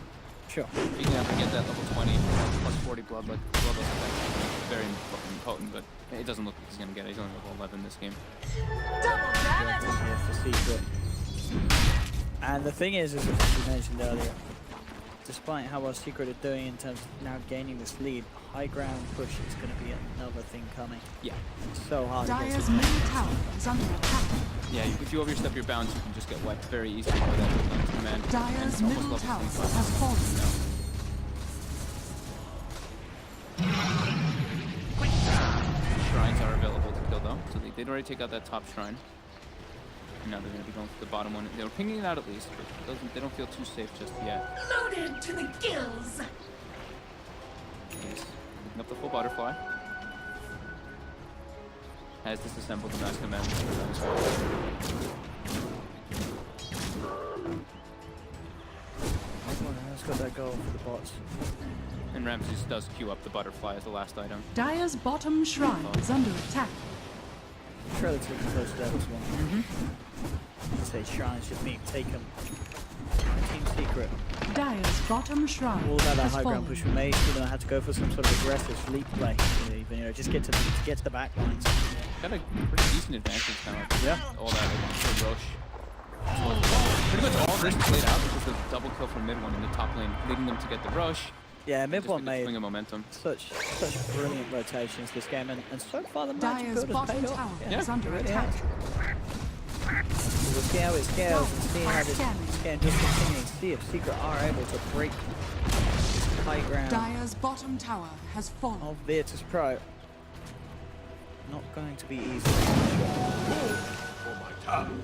Sure. If he can ever get that level 20 plus 40 bloodlust effect, very fucking potent, but it doesn't look like he's gonna get it. He's only level 11 this game. Yeah, for secret. And the thing is as you mentioned earlier, despite how well Secret are doing in terms of now gaining this lead, high ground push is going to be another thing coming. Yeah. It's so hard to get Dire's to. middle tower is under attack. Yeah, if you overstep your bounds, you can just get wiped very easily by that command. Dire's And middle almost tower level 25 has fallen. Shrines are available to kill though, so they did already take out that top shrine. And now they're going to be going for the bottom one. They were pinging it out at least, but they don't feel too safe just yet. Loaded to the gills. Nice. Picking up the full butterfly. Has disassembled the mass command for that as well. Let's got that goal for the bots. And Ramses does queue up the butterfly as the last item. Dire's bottom shrine is under attack. Relatively close to that as well. Say shrines just being taken. Team Secret. Dire's bottom shrine All about that has high ground fallen. push from Mace. You know, had to go for some sort of aggressive sleep play. Even, you know, just get to the back lines. Got a pretty decent advantage now. Yeah. All that for Roche. Pretty much all this played out because the double kill from mid one in the top lane, leading them to get the rush. Yeah, Just Mid-1 with the swing made of momentum. such brilliant rotations this game, and so far the magic Dire's build has bottom paid tower off. Yeah, is under it really attack. We'll see how it scales and see how this game just continues. See if Secret are able to break this high ground Dire's bottom tower has fallen. of VIRTUS.PRO. Not going to be easy.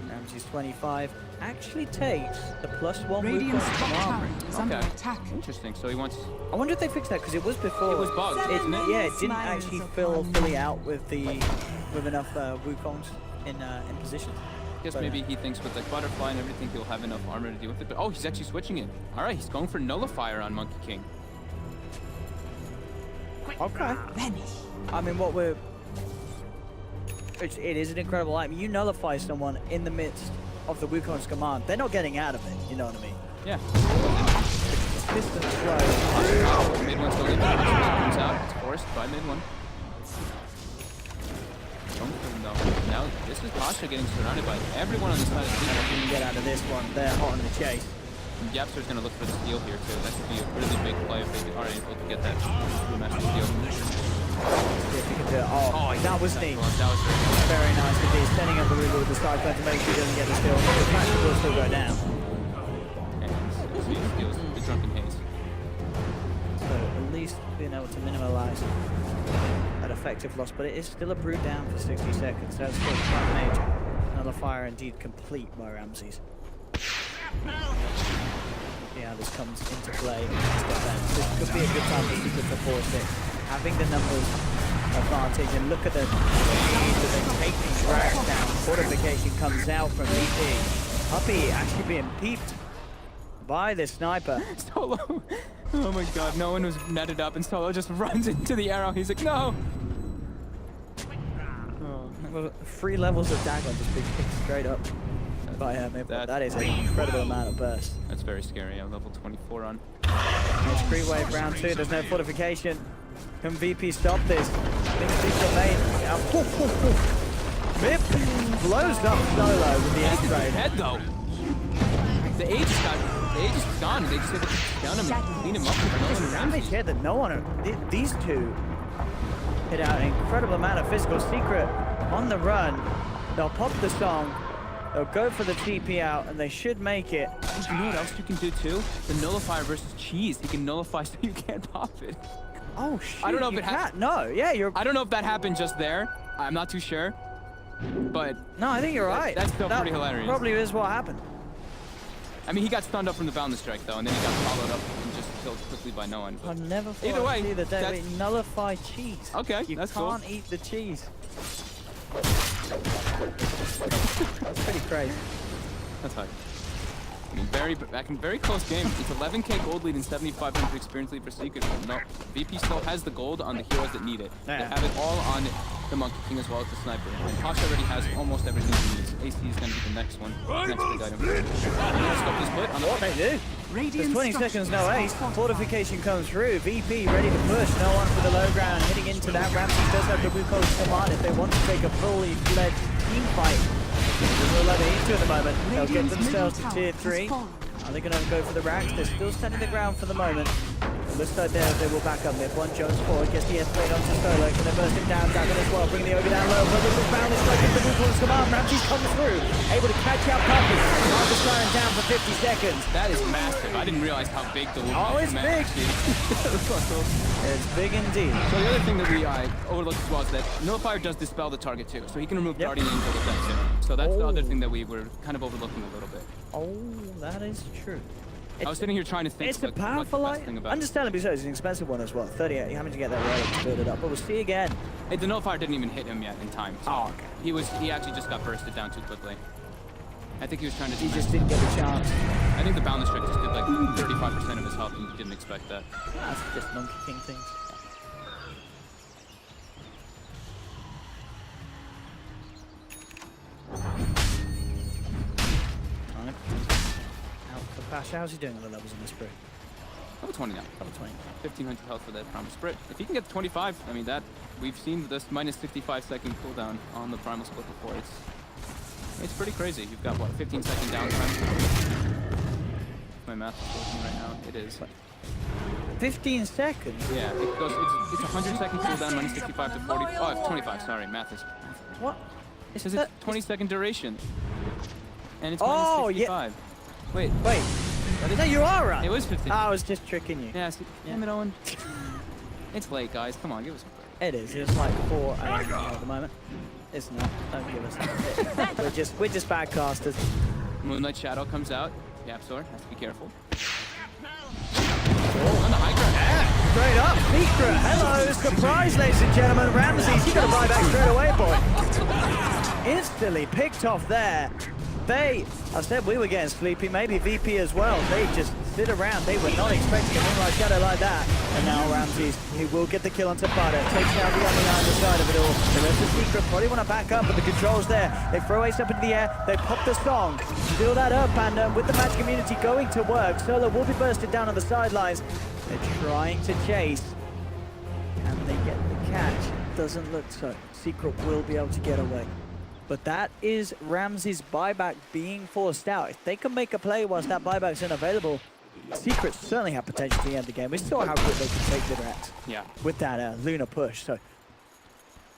Ramsey's 25 actually takes the +1 Radiant's Wukong top from tower armor. is under Okay. attack. Interesting. So he wants. I wonder if they fixed that because it was before. It was bugged, wasn't it? Yeah, it didn't Smiles actually upon fill me. fully out with enough Wukongs in position. I guess But, maybe he thinks with like butterfly and everything, he'll have enough armor to deal with it. But oh, he's actually switching it. All right, he's going for nullifier on Monkey King. Okay. Vanish. I mean, it is an incredible item. You nullify someone in the midst of the Wukong's command, they're not getting out of it. You know what I mean? Yeah. Distance slow. Mid one's going in. Comes out. It's forced by mid one. Now this is Pasha getting surrounded by everyone on the side of the Can team. get out of this one. They're hot on the chase. Yapster's going to look for the steal here too. That could be a really big play if they are able to get that master steal. See if he can do it. Oh, that was neat. That was very Very nice indeed. Setting up the Ruler with the side to make sure he doesn't get the steal. The Pasha will still go down. And he steals the drunken haze. So at least being able to minimize that effective loss, but it is still a brute down for 60 seconds. That's still quite major. Another fire indeed complete by Ramses. See how this comes into play. This could be a good time for Secret to force it. Having the numbers advantage, and look at the speed that they take these racks down. Fortification comes out from VP. Puppy actually being peeped. by this sniper. Solo. Oh my god, no one was netted up and Solo just runs into the arrow. He's like, no! Oh. Well, 3 levels of Dagon just being picked straight up by him. That is an incredible amount of burst. That's very scary. I'm level 24 on. It's free wave round 2. There's no fortification. Can VP stop this? Big secret main. Vip blows up Solo with the He's X-ray. head though. The Aegis is gone. They just had to down him and clean him up. There's damage here that no one. These two hit out an incredible amount of physical. Secret on the run. They'll pop the song. They'll go for the TP out, and they should make it. You know what else you can do too? The nullifier versus cheese. He can nullify so you can't pop it. Oh shit! I don't know if it happened. No, yeah, you're. I don't know if that happened just there. I'm not too sure. But No, I think you're right. That's still pretty hilarious. Probably is what happened. I mean, he got stunned up from the boundless strike though, and then he got followed up and just killed quickly by no one. I But never thought Either way, I'd see the day that's- we nullify cheese. Okay, You that's cool. can't eat the cheese. That's pretty crazy. That's high. I mean, very close game. It's 11k gold lead and 7,500 experience lead for Secret. No, VP still has the gold on the heroes that need it. Yeah. They have it all on the Monkey King as well as the Sniper. And Pasha already has almost everything he needs. AC is going to be the next one. Next big item. Let's stop this split on the What they do? There's 20 seconds, no ace. Fortification comes through. VP ready to push. No one for the low ground. Hitting into that. Ramsey does have the Wukong's command if they want to take a fully fledged team fight. There's no level into at the moment. They'll get themselves to tier 3. Are they going to go for the racks? They're still standing the ground for the moment. Looks like they will back up. They've won Jones forward, gets the escalate onto Solo. Can they burst him down? Dagon as well, bringing the ogre down low. But the bound is like the Wukong's command. Ramsey's coming through. Able to catch out Puppy. Marcus slowing down for 50 seconds. That is massive. I didn't realize how big the Oh, it's big. It's big indeed. So the other thing that we overlooked as well is that Nullifier does dispel the target too, so he can remove Guardian Angel with that too. So that's the other thing that we were kind of overlooking a little bit. Oh, that is true. I was sitting here trying to think. It's a like, powerful what's the best light. thing about it. Understandably so, it's an expensive one as well. 38, you're having to get that relic to build it up. But we'll see again. Hey, the Nullifier didn't even hit him yet in time. So Oh, okay. He actually just got bursted down too quickly. I think he was trying to. He just didn't get the chance. I think the boundless strike just did like 35% of his health, and he didn't expect that. That's just Monkey King things. Alright. Out for Pasha. How's he doing on the levels in this brew? Level 20 now. Level 20. 1500 health for that Primal Split. If he can get to 25, I mean that we've seen this minus 65-second cooldown on the Primal Split before. It's pretty crazy. You've got what, 15-second downtime? My math is working right now. It is. 15 seconds? Yeah, it goes. It's 100-second cooldown minus 65 to 40. Oh, 25. Sorry, math is. What? It says it's 20-second duration, and it's Oh, minus 65. Wait, Wait. No, you are right. it was 15. I was just tricking you. Yeah, damn it, Owen. It's late, guys. Come on, give us a break. It is. It's like 4 AM at the moment. It's not. Don't give us that. we're just bad casters. Moonlight Shadow comes out. Yapsor has to be careful. Oh, on the high ground. Straight up, Secret. Hello, surprise, ladies and gentlemen. Ramses, you got to buy back straight away, boy. Instantly picked off there. I said we were getting sleepy, maybe VP as well. They just sit around. They were not expecting a Moonlight Shadow like that. And now Ramses, he will get the kill on Zapata. Takes down the other line, the side of it all. The rest of Secret probably want to back up, but the control's there. They throw Ace up into the air. They pop the song. Steal that up, and with the match community going to work, Solo will be bursted down on the sidelines. They're trying to chase. Can they get the catch? Doesn't look so. Secret will be able to get away. But that is Ramsey's buyback being forced out. If they can make a play whilst that buyback's unavailable, Secret certainly have potential to end the game. We saw how good they could take the racks with that Lunar push. So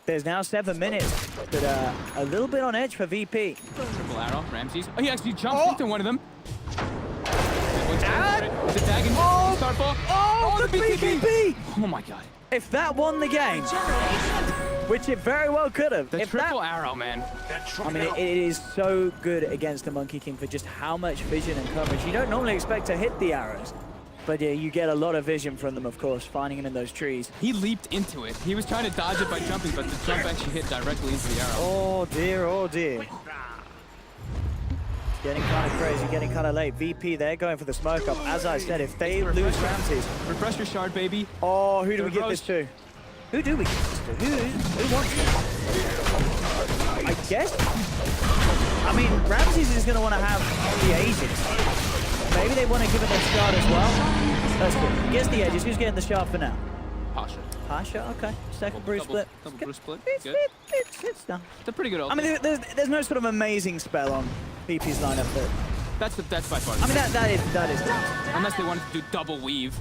there's now 7 minutes, but a little bit on edge for VP. Triple arrow, Ramses. Oh, he actually jumped into one of them. Is it Dagon? Starfall? Oh, the BKB! Oh my god. If that won the game, which it very well could have. The triple arrow, man. I mean, it is so good against the Monkey King for just how much vision and coverage. You don't normally expect to hit the arrows, but yeah, you get a lot of vision from them, of course, finding it in those trees. He leaped into it. He was trying to dodge it by jumping, but the jump actually hit directly into the arrow. Oh dear, oh dear. Getting kind of crazy, getting kind of late. VP, they're going for the smoke up. As I said, if they lose Ramses... Refresh your shard, baby. Oh, who do we There get goes. this to? Who do we get this to? Who wants it? I guess? I mean, Ramses is going to want to have the Aegis. Maybe they want to give it their shard as well. That's good. He gets the Aegis. Who's getting the shard for now? Pasha. Pasha, okay. Second Bruce split. Double Bruce split. It's Good. it's done. It's a pretty good ult. I mean, there's no sort of amazing spell on VP's lineup, but that's by far. I mean that is. Unless they wanted to do double weave.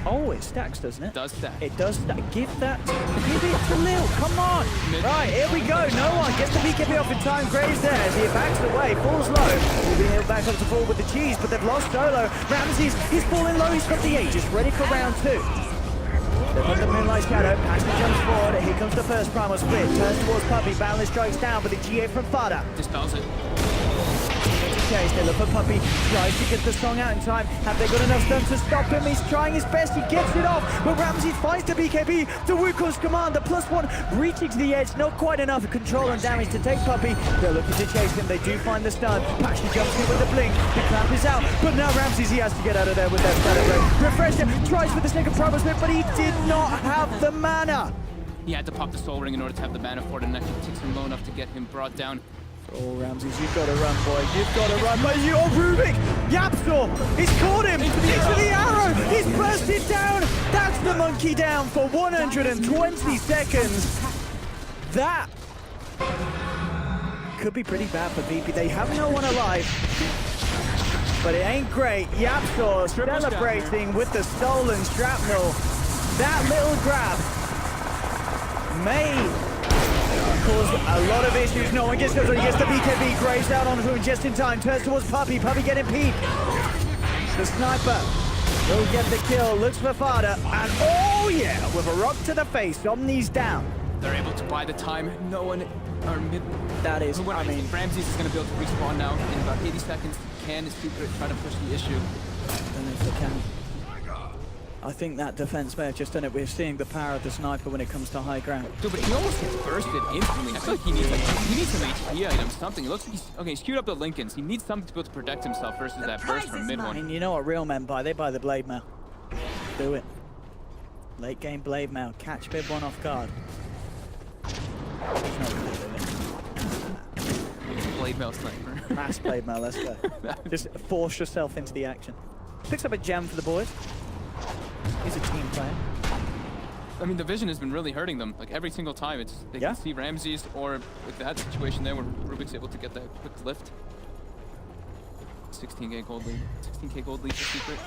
Oh, it stacks, doesn't it? Does stack. It does stack. Give it to Lil. Come on. Right, here we go. No one gets the BKB off in time. Graves there as he backs away, falls low. He'll be able back up to fall with the cheese, but they've lost Solo. Ramses, he's falling low. He's got the Aegis ready for round 2. They've got the Moonlight Shadow, Pastor jumps forward, here comes the first primal split, turns towards Puppy, Boundless strikes down, but the GA from Fada. Dispels it. Chase, they look for Puppy, tries to get the song out in time. Have they got enough stun to stop him? He's trying his best, he gets it off, but Ramses finds the BKB, the Wukong's command, the +1 reaching to the edge, not quite enough control and damage to take Puppy. They're looking to chase him, they do find the stun. Pasha jumps in with the blink, the clamp is out, but now Ramses, he has to get out of there with that Shadow. Refresher tries for the second primal split, but he did not have the mana. He had to pop the soul ring in order to have the mana for it, and actually takes him low enough to get him brought down. Oh, Ramses, you've got to run, boy. You've got to run. But you, oh, Rubik! Yapsor! He's caught him! Into the arrow! He's bursted down! That's the monkey down for 120 seconds. That could be pretty bad for VP. They have no one alive. But it ain't great. Yapsor celebrating with the stolen shrapnel. That little grab may cause a lot of issues. No one gets those. He gets the BKB. Graves out onto him just in time. Turns towards Puppy. Puppy getting peek. The sniper will get the kill. Looks for Fada. And oh yeah, with a rock to the face. Omni's down. They're able to buy the time. No one... Or mid, That is, I mean... Ramses is going to be able to respawn now in about 80 seconds. Can Secret try to push the issue? I don't know if they can. I think that defense may have just done it. We're seeing the power of the sniper when it comes to high ground. Dude, but he almost gets bursted instantly. I feel like he needs some HP items, something. It looks like he's queued up the Lincolns. He needs something to be able to protect himself versus that burst from mid I one. mean, you know what real men buy? They buy the blade mail. Do it. Late game blade mail. Catch mid one off guard. He's not gonna do it. Blade mail sniper. Mass blade mail, let's go. Just force yourself into the action. Picks up a gem for the boys. He's a team player. I mean, the vision has been really hurting them. Like every single time, they can see Ramses, or with that situation there where Rubik's able to get that quick lift. 16k gold lead. 16k gold lead for Secret.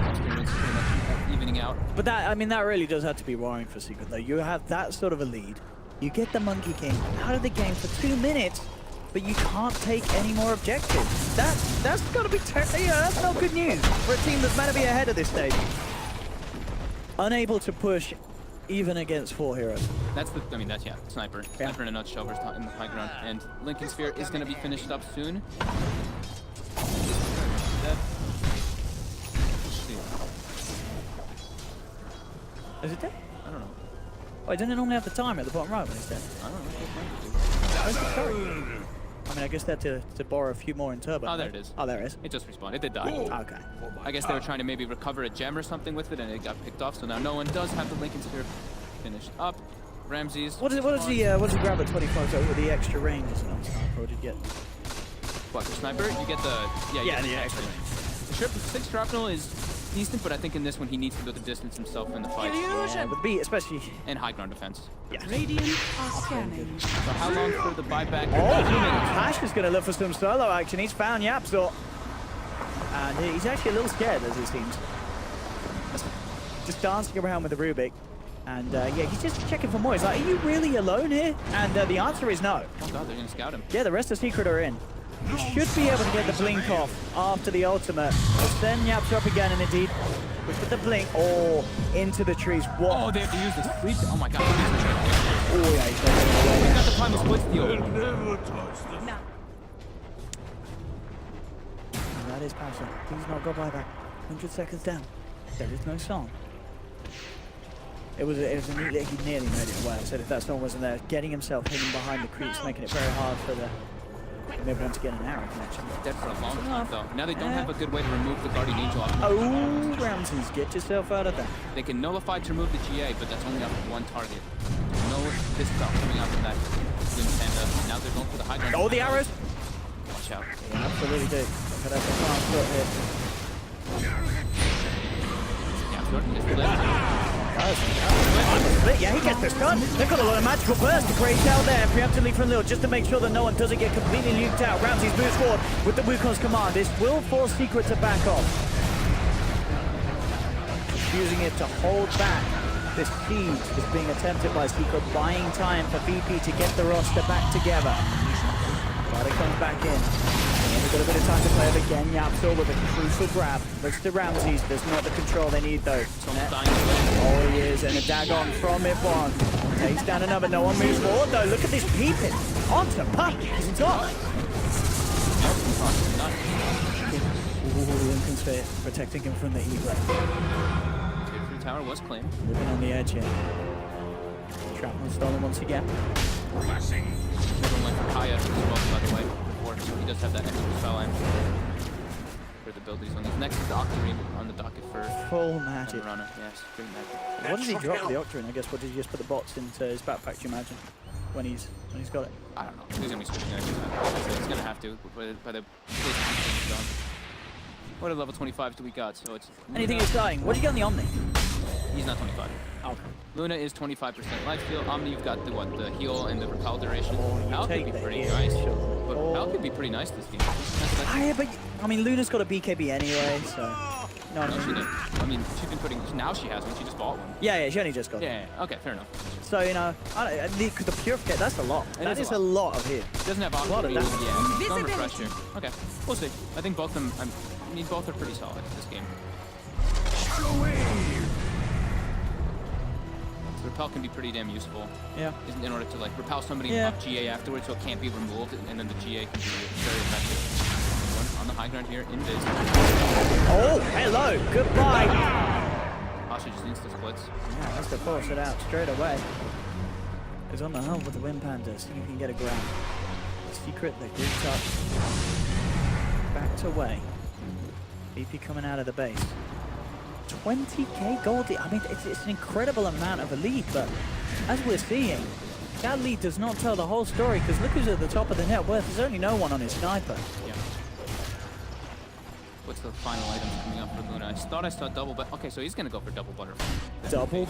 Experience pretty much evening out. But that, I mean, that really does have to be worrying for Secret, though. You have that sort of a lead. You get the Monkey King out of the game for 2 minutes, but you can't take any more objectives. That's got to be that's not good news for a team that's meant to be ahead of this stage. Unable to push even against 4 heroes. That's the, I mean, that's, yeah, Sniper. Yeah. Sniper in a nutshell versus in the high ground. And Lincoln Sphere is going to be finished up soon. Is it dead? I don't know. Oh, didn't it normally have the timer at the bottom right when it's dead? I don't know. Where's the turret? I mean, I guess they had to borrow a few more in turbo. Oh, there it is. Oh, there it is. It just respawned. It did die. Okay. I guess they were trying to maybe recover a gem or something with it, and it got picked off. So now no one does have the Lincoln Sphere finished up. Ramses. What does he grab at 25 with the extra range? Is it on sniper, or did you get? What, for Sniper? You get the... Yeah, you get the extra range. The 6 shrapnel is decent, but I think in this one he needs to go the distance himself in the fight. Yeah, with B, especially. And high ground defense. Yeah. Radiant are scanning. So how long for the buyback? Oh, 2 minutes. Hash is going to look for some solo action. He's found Yapsor. And he's actually a little scared, as it seems. Just dancing around with the Rubik. And yeah, he's just checking for more. He's like, are you really alone here? And the answer is no. Oh god, they're going to scout him. Yeah, the rest of Secret are in. You should be able to get the blink off after the ultimate. But then Yapsor up again, and indeed, with the blink, into the trees. What? Oh, they have to use this sleep. Oh my god, Oh, yeah, he's they got the primal split steal. And that is Pasha. Please not go buyback. 100 seconds down. There is no song. It was a neat, he nearly made it away. I said if that song wasn't there, getting himself hidden behind the creeps, making it very hard for the Maybe able to get an arrow connection. Dead for a long time, though. Now they don't have a good way to remove the Guardian Angel off. Oh, Ramses, get yourself out of that. They can nullify to remove the GA, but that's only off of one target. There's no pistol coming out from that Wind Panda. Now they're going for the high ground. Oh, the arrows! Watch out. They absolutely do. Look at that fast foot here. Yeah, Jordan is lit. Yeah, he gets the stun. They've got a lot of magical burst to create out there preemptively from Lil, just to make sure that no one doesn't get completely nuked out. Ramses moves forward with the Wukong's command. This will force Secret to back off. Using it to hold back. This siege is being attempted by Secret, buying time for VP to get the roster back together. But it comes back in. They've got a bit of time to play it again. Yapsor with a crucial grab. Looks to Ramses. There's not the control they need though. Oh, he is. And a dagon from Ipon. Takes down another. No one moves forward though. Look at this peeping. Onto Puck. He's top. Ooh, Lincoln's fit. Protecting him from the E-Blade. Tier 3 tower was claimed. Living on the edge here. Shrapnel stolen once again. Everyone went for Kaya as well, by the way. So he does have that extra spell and for the abilities on this. Next is the Octarine on the docket for full magic. Runner. Yes, great magic. What does he drop the Octarine? I guess what did he just put the bots into his backpack, do you imagine? When he's got it? I don't know. He's gonna be switching it. He's gonna have to by the done. What a level 25 do we got? So it's anything exciting. What do you get on the Omni? He's not 25. Okay. Luna is 25% lifesteal. Omni, you've got the heal and the repel duration. Repel could be pretty heal, nice. sure. But repel could be pretty nice this game. Yeah, but I mean, Luna's got a BKB anyway, so. No, she didn't. I mean, she's been putting. Now she has one. She just bought one. Yeah, she only just got it. Yeah. Okay, fair enough. So you know, the Purificate, that's a lot. That is a lot of here. It doesn't have a lot of that. Yeah, some refresher. Okay, we'll see. I think both of them. I mean, both are pretty solid this game. Repel can be pretty damn useful. Yeah. In order to like repel somebody and pop GA afterwards, so it can't be removed, and then the GA can be very effective. One on the high ground here in Viz. Oh, hello, goodbye. Pasha just needs the splits. Yeah, has to force it out straight away. He's on the hunt with the Wind Panda, see if he can get a grab. Secret, they grouped up. Backed away. BP coming out of the base. 20k gold. I mean, it's an incredible amount of a lead, but as we're seeing, that lead does not tell the whole story, because look who's at the top of the net worth. There's only no one on his sniper. Yeah. What's the final item coming up for Luna? I thought I saw double, but okay, so he's gonna go for double butterfly. Double?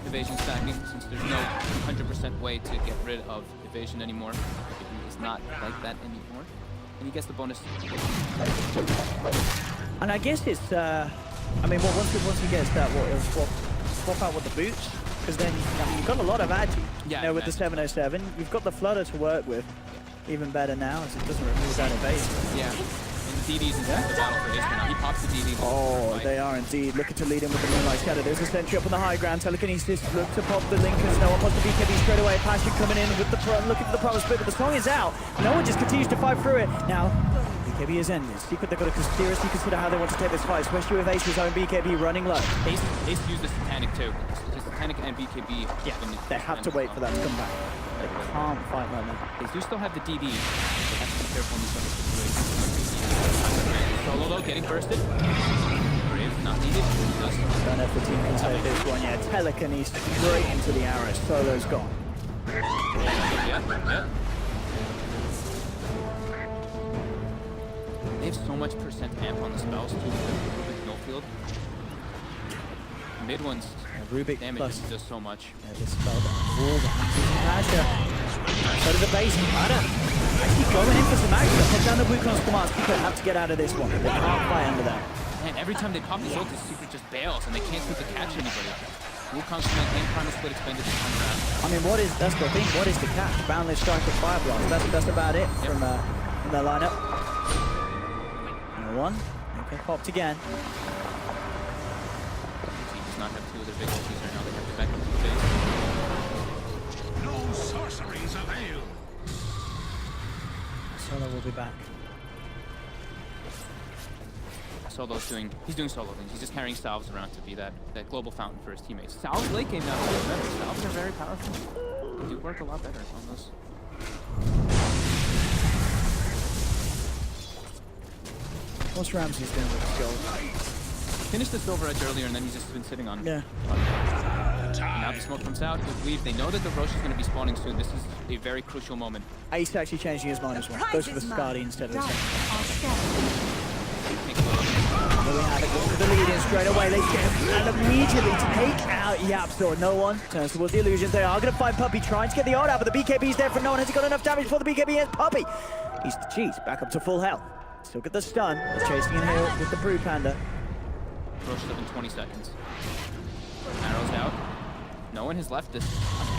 Evasion stacking, since there's no 100% way to get rid of evasion anymore. It's not like that anymore. And he gets the bonus. And I guess it's, I mean, once he gets that, swap out with the boots, because then I mean, you've got a lot of agi. Yeah, you know, with the 707, you've got the flutter to work with. Even better now, as it doesn't remove that evasion. Yeah. DD's in the battle for Ishmael. He pops the DD. Oh, they are indeed looking to lead him with the Moonlight Scatter. There's a sentry up on the high ground. Telekinesis look to pop the Linkers. No one pops the BKB straight away. Passion coming in with the looking for the promise split, but the song is out. No one just continues to fight through it. Now, BKB is ended. Secret, they've got to seriously consider how they want to take this fight, especially with Ace's own BKB running low. Ace used the Satanic too. The Satanic and BKB. Yeah, they have to wait for that to come back. They can't fight like that. They do still have the DD. They have to be careful in this other situation. Solo though, getting bursted. Brave, not needed. Don't have the team can save this one. Yeah, telekinesis straight into the arrow. Solo's gone. Yeah. They have so much percent amp on the spells too with no field. Mid ones, Rubik damage plus. does so much. Yeah, this spell down. So does the base. Actually going in for some action. Put down the Wukong's commands. People have to get out of this one. They can't fight under that. And every time they pop his ult, his Secret just bails, and they can't seem to catch anybody. Wukong's command and Primal Split expended to come around. I mean, that's the thing. What is the catch? Boundless Strike with Fire Blast. That's about it from their lineup. One. Okay, popped again. He does not have two of their big ultis right now. They have to back up to the base. No sorceries avail. Solo will be back. Solo's he's doing solo things. He's just carrying salves around to be that global fountain for his teammates. Salves late game now, remember, salves are very powerful. They do work a lot better on those. What's Ramses doing with his gold? Finished the silver edge earlier, and then he's just been sitting on. Yeah. And now the smoke comes out. With Weave, they know that the Roche is going to be spawning soon. This is a very crucial moment. Ace actually changing his mind as well. Goes for the Skadi instead of the Dire second. are scared. There we have it. Goes for the lead in straight away. They get and immediately take out Yapstor. No one turns towards the illusions. They are going to find Puppey, trying to get the ult out, but the BKB's there for no one. Has he got enough damage for the BKB? Yes, Puppey. He's the cheese. Back up to full health. Still get the stun. Chasing in here with the Brew Panda. Roche is up in 20 seconds. Arrows out. No one has left this.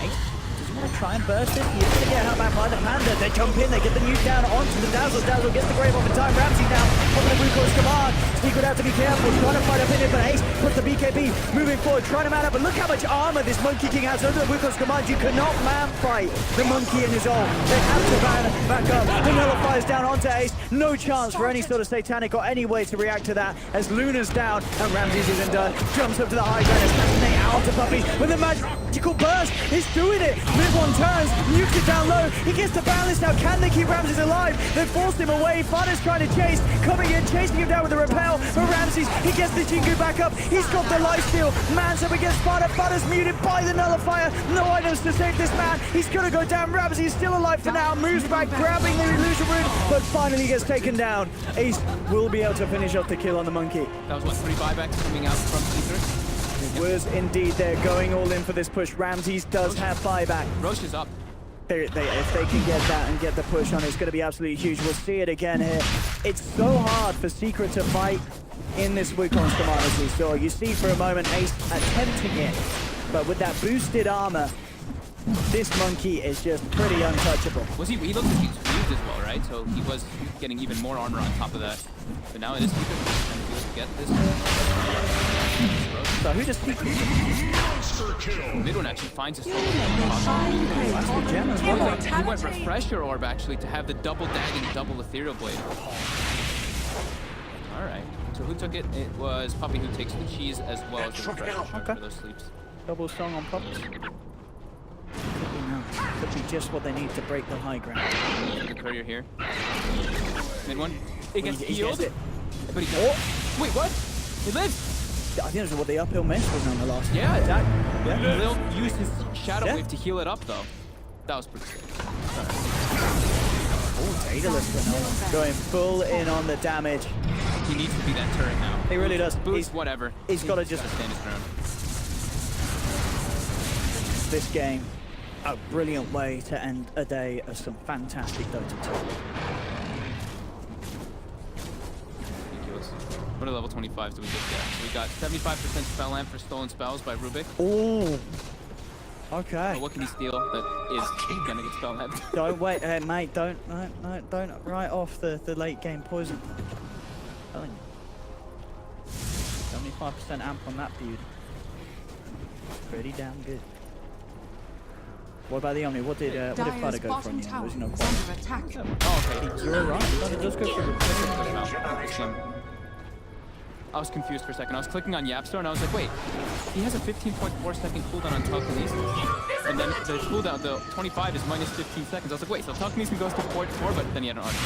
Ace, does he want to try and burst it? He is going to get held back by the Panda. They jump in, they get the nuke down onto the Dazzle. Dazzle gets the Grave off in time. Ramsey now on the Bruco's command. Secret out to be careful, trying to fight up in it, but Ace puts the BKB moving forward, trying to mount up. But look how much armor this Monkey King has under the Bruco's command. You cannot man fight the Monkey in his ult. They have to back up. The Nullifiers down onto Ace. No chance for any sort of Satanic or any way to react to that as Luna's down and Ramses isn't done. Jumps up to the high ground, assassinate out to Puppey with the magical burst. He's doing it. Mid one turns, nukes it down low. He gets the balance now. Can they keep Ramses alive? They forced him away. Fada's trying to chase, coming in, chasing him down with the repel. But Ramses, he gets the Jingu back up. He's got the lifesteal. Man's up against Fada. Fada's muted by the Nullifier. No items to save this man. He's gonna go down. Ramses is still alive for now. Moves back, grabbing the illusion rune, but finally gets taken down. Ace will be able to finish off the kill on the Monkey. That was what, 3 buybacks coming out from Secret? It was indeed. They're going all in for this push. Ramses does have buyback. Roche is up. If they can get that and get the push on, it's going to be absolutely huge. We'll see it again here. It's so hard for Secret to fight in this Wukon's command as we saw. You see for a moment Ace attempting it, but with that boosted armor, this Monkey is just pretty untouchable. He looked like he was fused as well, right? So he was getting even more armor on top of that. But now it is Secret trying to get this. So who does Secret? Mid one actually finds his That's the gem as well. He went Refresher Orb actually to have the double dag and double Ethereal Blade. Alright, so who took it? It was Puppey who takes the cheese as well as the Refresher Shard for those sleeps. Double song on Puppey. Could be just what they need to break the high ground. The courier here. Mid one. It gets He healed. gets it. But he Wait, what? He lives! I think it was what the uphill miss was on the last Yeah, attack. Yeah. Lil used his Shadow Yeah. Wave to heal it up though. That was pretty sick. Oh, Daedalus Granola. Going full in on the damage. He needs to be that turret now. He really does. Boost, whatever. He's got to just stand his ground. this game. A brilliant way to end a day of some fantastic Dota 2. Ridiculous. What level 25s do we just get? So we got 75% spell amp for stolen spells by Rubik. Oh. Okay. But what can he steal that is gonna get spell amp? Don't wait, hey, mate. Don't write off the late game poison. I'm telling you. 75% amp on that feud. Pretty damn good. What about the Omni? What did Fada go for? Tower Was he not is quite? under attack. Oh, okay. You're right. Fada does go for I was confused for a second. I was clicking on Yapstor and I was like, wait, he has a 15.4 second cooldown on telekinesis. And then the cooldown, the 25 is minus 15 seconds. I was like, wait, so telekinesis goes to 4, but then he had an archer.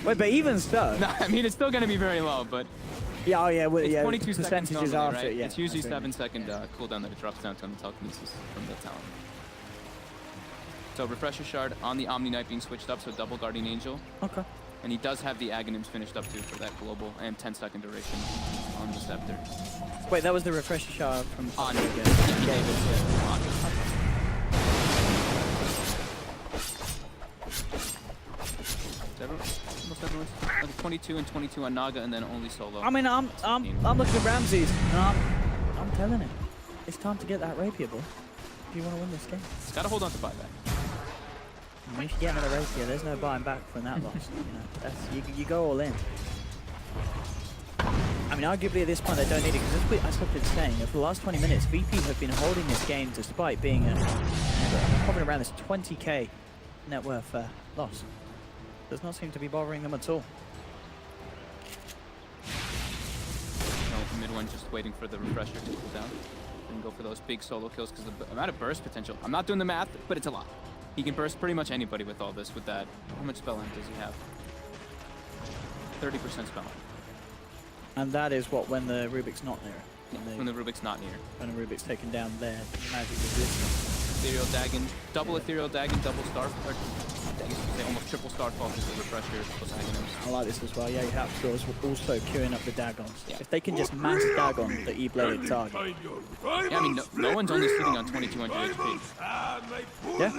Wait, but even so. No, I mean, it's still going to be very low, but Yeah, oh yeah, well, it's yeah. 22 seconds percentages normally, after, right? yeah. It's usually that's right. 7-second cooldown that it drops down to on the telekinesis from the talent. So Refresher Shard on the Omni Knight being switched up, so double Guardian Angel. Okay. And he does have the Aghanims finished up too for that global and 10-second duration on the Scepter. Wait, that was the refresher shard from On again. David, yeah, on. Almost everyone's 22 and 22 on Naga, and then only solo. I mean, I'm looking at Ramses, and I'm telling him, it's time to get that rapier, boy. If you want to win this game. He's got to hold on to buyback. I mean, if you get another rapier, there's no buying back from that loss. You know, that's you go all in. I mean, arguably at this point they don't need it because as I've been saying, for the last 20 minutes, VP have been holding this game despite being probably around this 20k net worth loss. Does not seem to be bothering them at all. No, mid one just waiting for the refresher to cool down and go for those big solo kills because the amount of burst potential. I'm not doing the math, but it's a lot. He can burst pretty much anybody with all this. With that, how much spell amp does he have? 30% spell. And that is what, when the Rubik's not near. When the Rubik's not near. When the Rubik's taken down there, magic resistance. Ethereal Dagon, double Ethereal Dagon, double Star, or I guess you could say almost triple Star Focus with Refresher, plus Aghanim's. I like this as well. Yeah, you have to also queuing up the Dagons. Yeah. If they can just mass Dagon the E-bladed target. Yeah, I mean, no one's only sitting on 2200 HP. Yeah.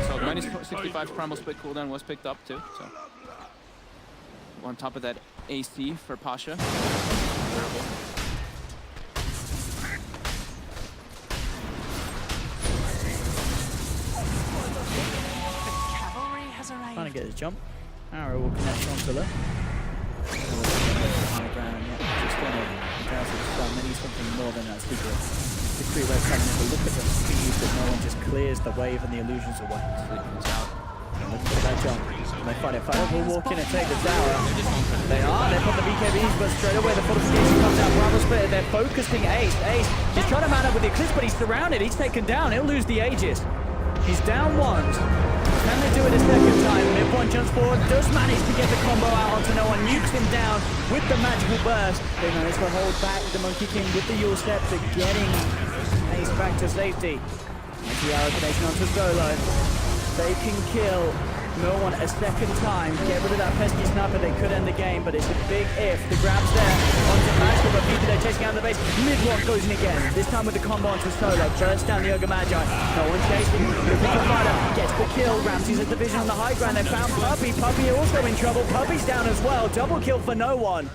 So minus 65's Primal Split cooldown was picked up too, so. On top of that AC for Pasha. Durable. Cavalry has arrived. Trying to get his jump. Arrow will connect onto the high ground. Yeah, just gonna pass it to He needs something more than that secret. The free red coming in, but look at the speed that no one just clears the wave and the illusions away. Sleeping's out. And look at that jump. And they fight it. We'll walk in and take the tower. They're put the BKBs, but straight away the fortification comes out. Bravo Split, they're focusing Ace. Ace, he's trying to mount up with the Eclipse, but he's surrounded. He's taken down. He'll lose the Aegis. He's down once. Can they do it a second time? Mid-one jumps forward, does manage to get the combo out onto no one, nukes him down with the magical burst. They manage to hold back the Monkey King with the Yule Scepter, getting Ace back to safety. Mighty Arrow connection onto Solo. They can kill no one a second time. Get rid of that pesky sniper, they could end the game, but it's a big if. The grab's there onto Magical, but Vita, they're chasing out the base. Mid-one goes in again, this time with the combo onto Solo. Bursts down the Ogre Magi. No one chasing. The big fighter gets the kill. Ramsey's at the vision on the high ground. They found Puppey. Puppey also in trouble. Puppey's down as well. Double kill for no one.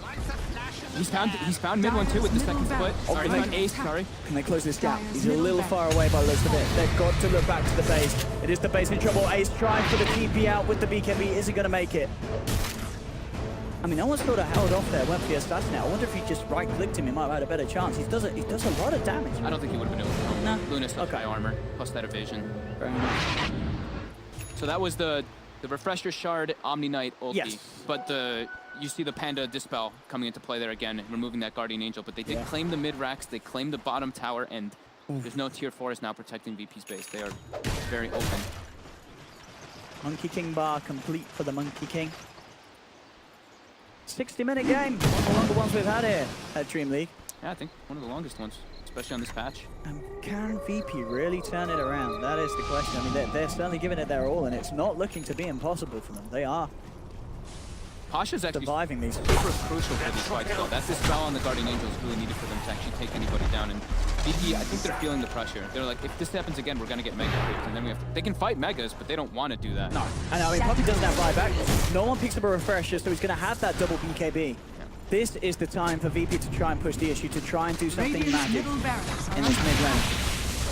He's found mid one too with the second split. Sorry, can he's found Ace, sorry. Can they close this gap? He's a little far away by the looks of it. They've got to look back to the base. It is the base in trouble. Ace trying for the TP out with the BKB. Isn't going to make it. I mean, no one sort of held off there. Went for the assassin now. I wonder if he just right-clicked him. He might have had a better chance. He does a lot of damage. I don't think he would have been able to help. No. Luna's such high armor, plus that evasion. Fair enough. So that was the Refresher Shard Omni Knight ulti. Yes. But you see the Panda Dispel coming into play there again, removing that Guardian Angel. But they did claim the mid racks, they claimed the bottom tower, and there's no tier 4 is now protecting VP's base. They are very open. Monkey King bar complete for the Monkey King. 60-minute game. One of the longer ones we've had here at DreamLeague. Yeah, I think one of the longest ones, especially on this patch. Can VP really turn it around? That is the question. I mean, they're certainly giving it their all, and it's not looking to be impossible for them. They are Pasha's actually surviving these. super crucial for these fights, though. That dispel on the Guardian Angel is really needed for them to actually take anybody down. And VP, I think they're feeling the pressure. They're like, if this happens again, we're going to get Mega creeps. And then we have to, they can fight Megas, but they don't want to do that. No. And I mean, Puppey doesn't have buyback. No one picks up a refresher, so he's going to have that double BKB. This is the time for VP to try and push the issue, to try and do something magic in this mid lane.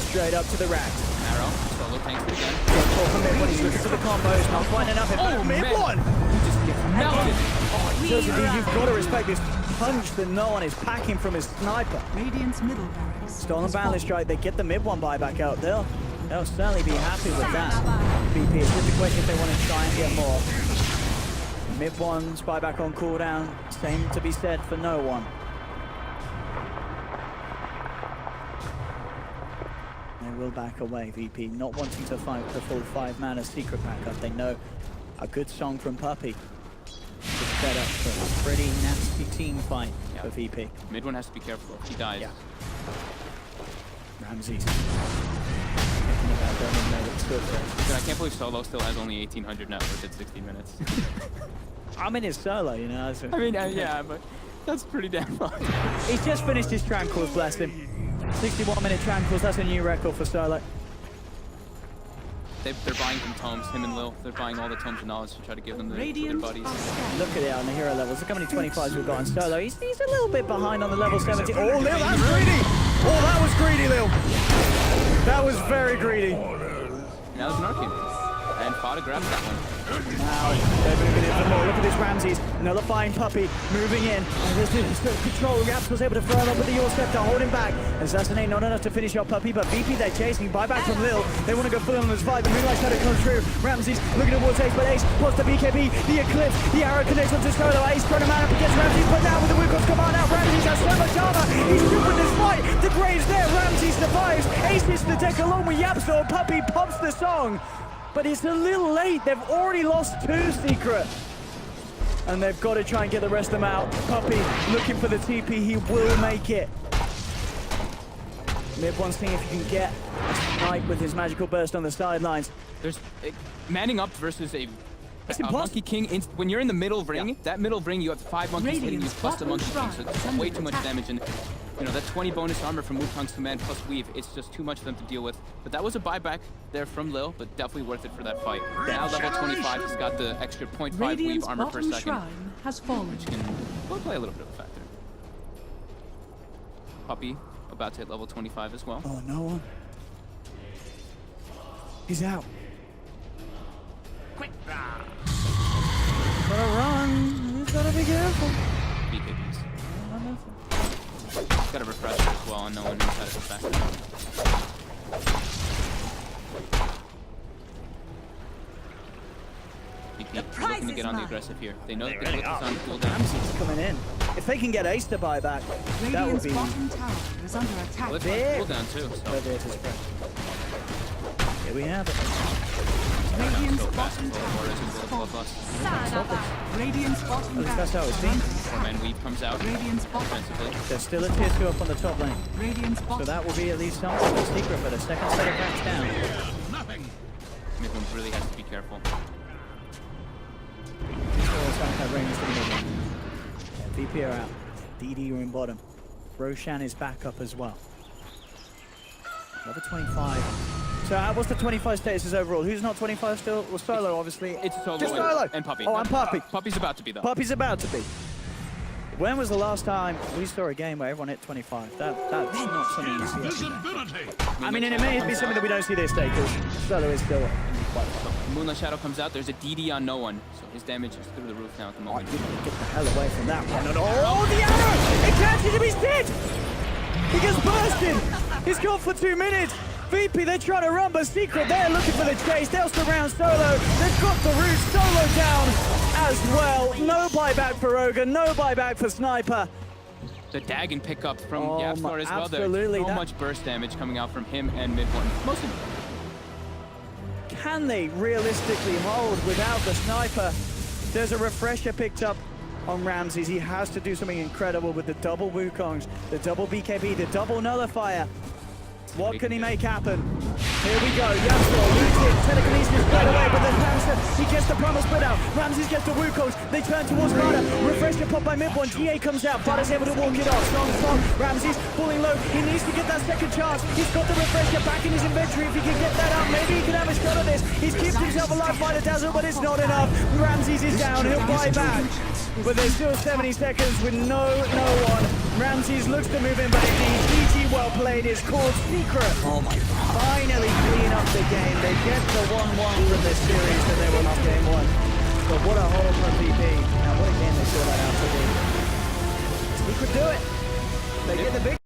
Straight up to the rack. Arrow, solo tanks it again. When he's looking for the combos, not quite enough. Oh, mid man. one! He just gets melted. You've got to respect this punch that no one is packing from his sniper. Radiant's middle barracks. Stolen balance strike, they get the mid one buyback out. They'll certainly be happy with that. VP, it's just a question if they want to try and get more. Mid one's buyback on cooldown. Same to be said for no one. They will back away, VP, not wanting to fight the full 5-mana secret backup. They know a good song from Puppey is set up for a pretty nasty team fight for VP. Mid one has to be careful. If he dies. Yeah. Ramses. Thinking about going in there with the Dude, I can't believe Solo still has only 1800 net worth at 60 minutes. I'm in his solo, you know. So. I mean, yeah, but that's pretty damn fun. He's just finished his Tranquils, bless him. 61-minute Tranquils, that's a new record for Solo. They're buying from tomes, him and Lil. They're buying all the tomes of knowledge to try to give them to their buddies. Look at it on the hero levels. Look how many 25s we've got on Solo. He's a little bit behind on the level 70. Oh, Lil, that's greedy! Oh, that was greedy, Lil. That was very greedy. Now there's an Arcane. And Fada grabs that one. Now, they're moving in for more. Look at this Ramses. Nullifying Puppey. Moving in. And this is control. Raps was able to throw him up with the Yule Scepter, hold him back. Assassinate not enough to finish off Puppey, but VP they're chasing. Buyback from Lil. They want to go full on this fight. The Moonlight Shadow comes through. Ramses looking towards Ace, but Ace plus the BKB. The Eclipse. The arrow connects onto Solo. Ace trying to man up against Ramses, but now with the Wiggles command out. Ramses has so much armor. He's stripping this fight. The Grave's there. Ramses survives. Ace hits the deck along with Yapstor. Puppey pops the song. But it's a little late. They've already lost 2 secret. and they've got to try and get the rest of them out. Puppy looking for the TP. He will make it. Mid one seeing if he can get a snipe with his magical burst on the sidelines. There's manning up versus a impossible. Monkey King. When you're in the middle ring, that middle ring, you have 5 monkeys hitting you Radiant's plus the bottom Monkey King, so shrine it's is under way too much attack. damage. And you know that 20 bonus armor from Wukong's command plus weave, it's just too much for them to deal with. But that was a buyback there from Lil, but definitely worth it for that fight. Now level 25, he's got the extra 0.5 weave Radiant's armor per bottom second, shrine has fallen. which can play a little bit of a factor. Puppy about to hit level 25 as well. Oh, no one. He's out. Quick draw. Gotta run. He's gotta be careful. BKBs. Got a refresher as well on no one inside of the back. BP looking to get on the aggressive here. They know that the Blitz is on cooldown. Ramsey's coming in. If they can get Ace to buy back, that would Radiant's be bottom tower is under attack. Well, it's Big. on cooldown too, so where Virtus Pro. Here we have it. Radiant's so fast bottom as well. tower Warriors is and fallen. Bloodlust. Radiant's bottom At least that's how it's barracks been. are under Four-man attack. weave comes out Radiant's bottom defensively. There's still a tier 2 up on the top lane. Radiant's So bottom that will be at least something for Secret for the second set of racks down. Nothing. Midland really has to be careful. That ring is gonna be VP are out. DD are in bottom. Roshan is back up as well. Level 25. So what's the 25 statuses overall? Who's not 25 still? Well, Solo, obviously. It's Solo, Just Solo. and Puppy. Oh, and Puppy. Puppy's about to be though. Puppy's about to be. When was the last time we saw a game where everyone hit 25? That's not something you see. Visibility. I mean, and it may be something that we don't see this day because Solo is still quite Moonlight Shadow comes out. There's a DD on no one, so his damage is through the roof now at the Oh, moment. you get the hell away from that one. And oh, the arrow! It catches him, he's dead! He gets bursted! He's gone for 2 minutes! VP, they're trying to run, but Secret, they're looking for the chase. They'll surround Solo. They've got the root. Solo down as well. No buyback for Roga, no buyback for Sniper. The Dagon pickup from Oh Yapstar as well. absolutely, There's so that- much burst damage coming out from him and mid one. Mostly Can they realistically hold without the Sniper? There's a refresher picked up on Ramses. He has to do something incredible with the double Wukongs, the double BKB, the double Nullifier. What can he make happen? Here we go, Yasuo loses it, telekinesis straight away, but then Ramses, he gets the promise split out. Ramses gets the Wukongs, they turn towards Vada. Refresher pop by mid one, GA comes out, Vada's able to walk it off. Strong, Ramses falling low, he needs to get that second chance. He's got the refresher back in his inventory. If he can get that out, maybe he can have a shot at this. He's kept himself alive by the dazzle, but it's not enough. Ramses is down, he'll buy back. But there's still 70 seconds with no one. Ramses looks to move in, but indeed, GG well played is called Secret. Oh my God. Finally clean up the game. They get the 1-1 from this series that they won off game 1. But what a hold from VP. And what a game they saw that out to be. Secret do it. They get the big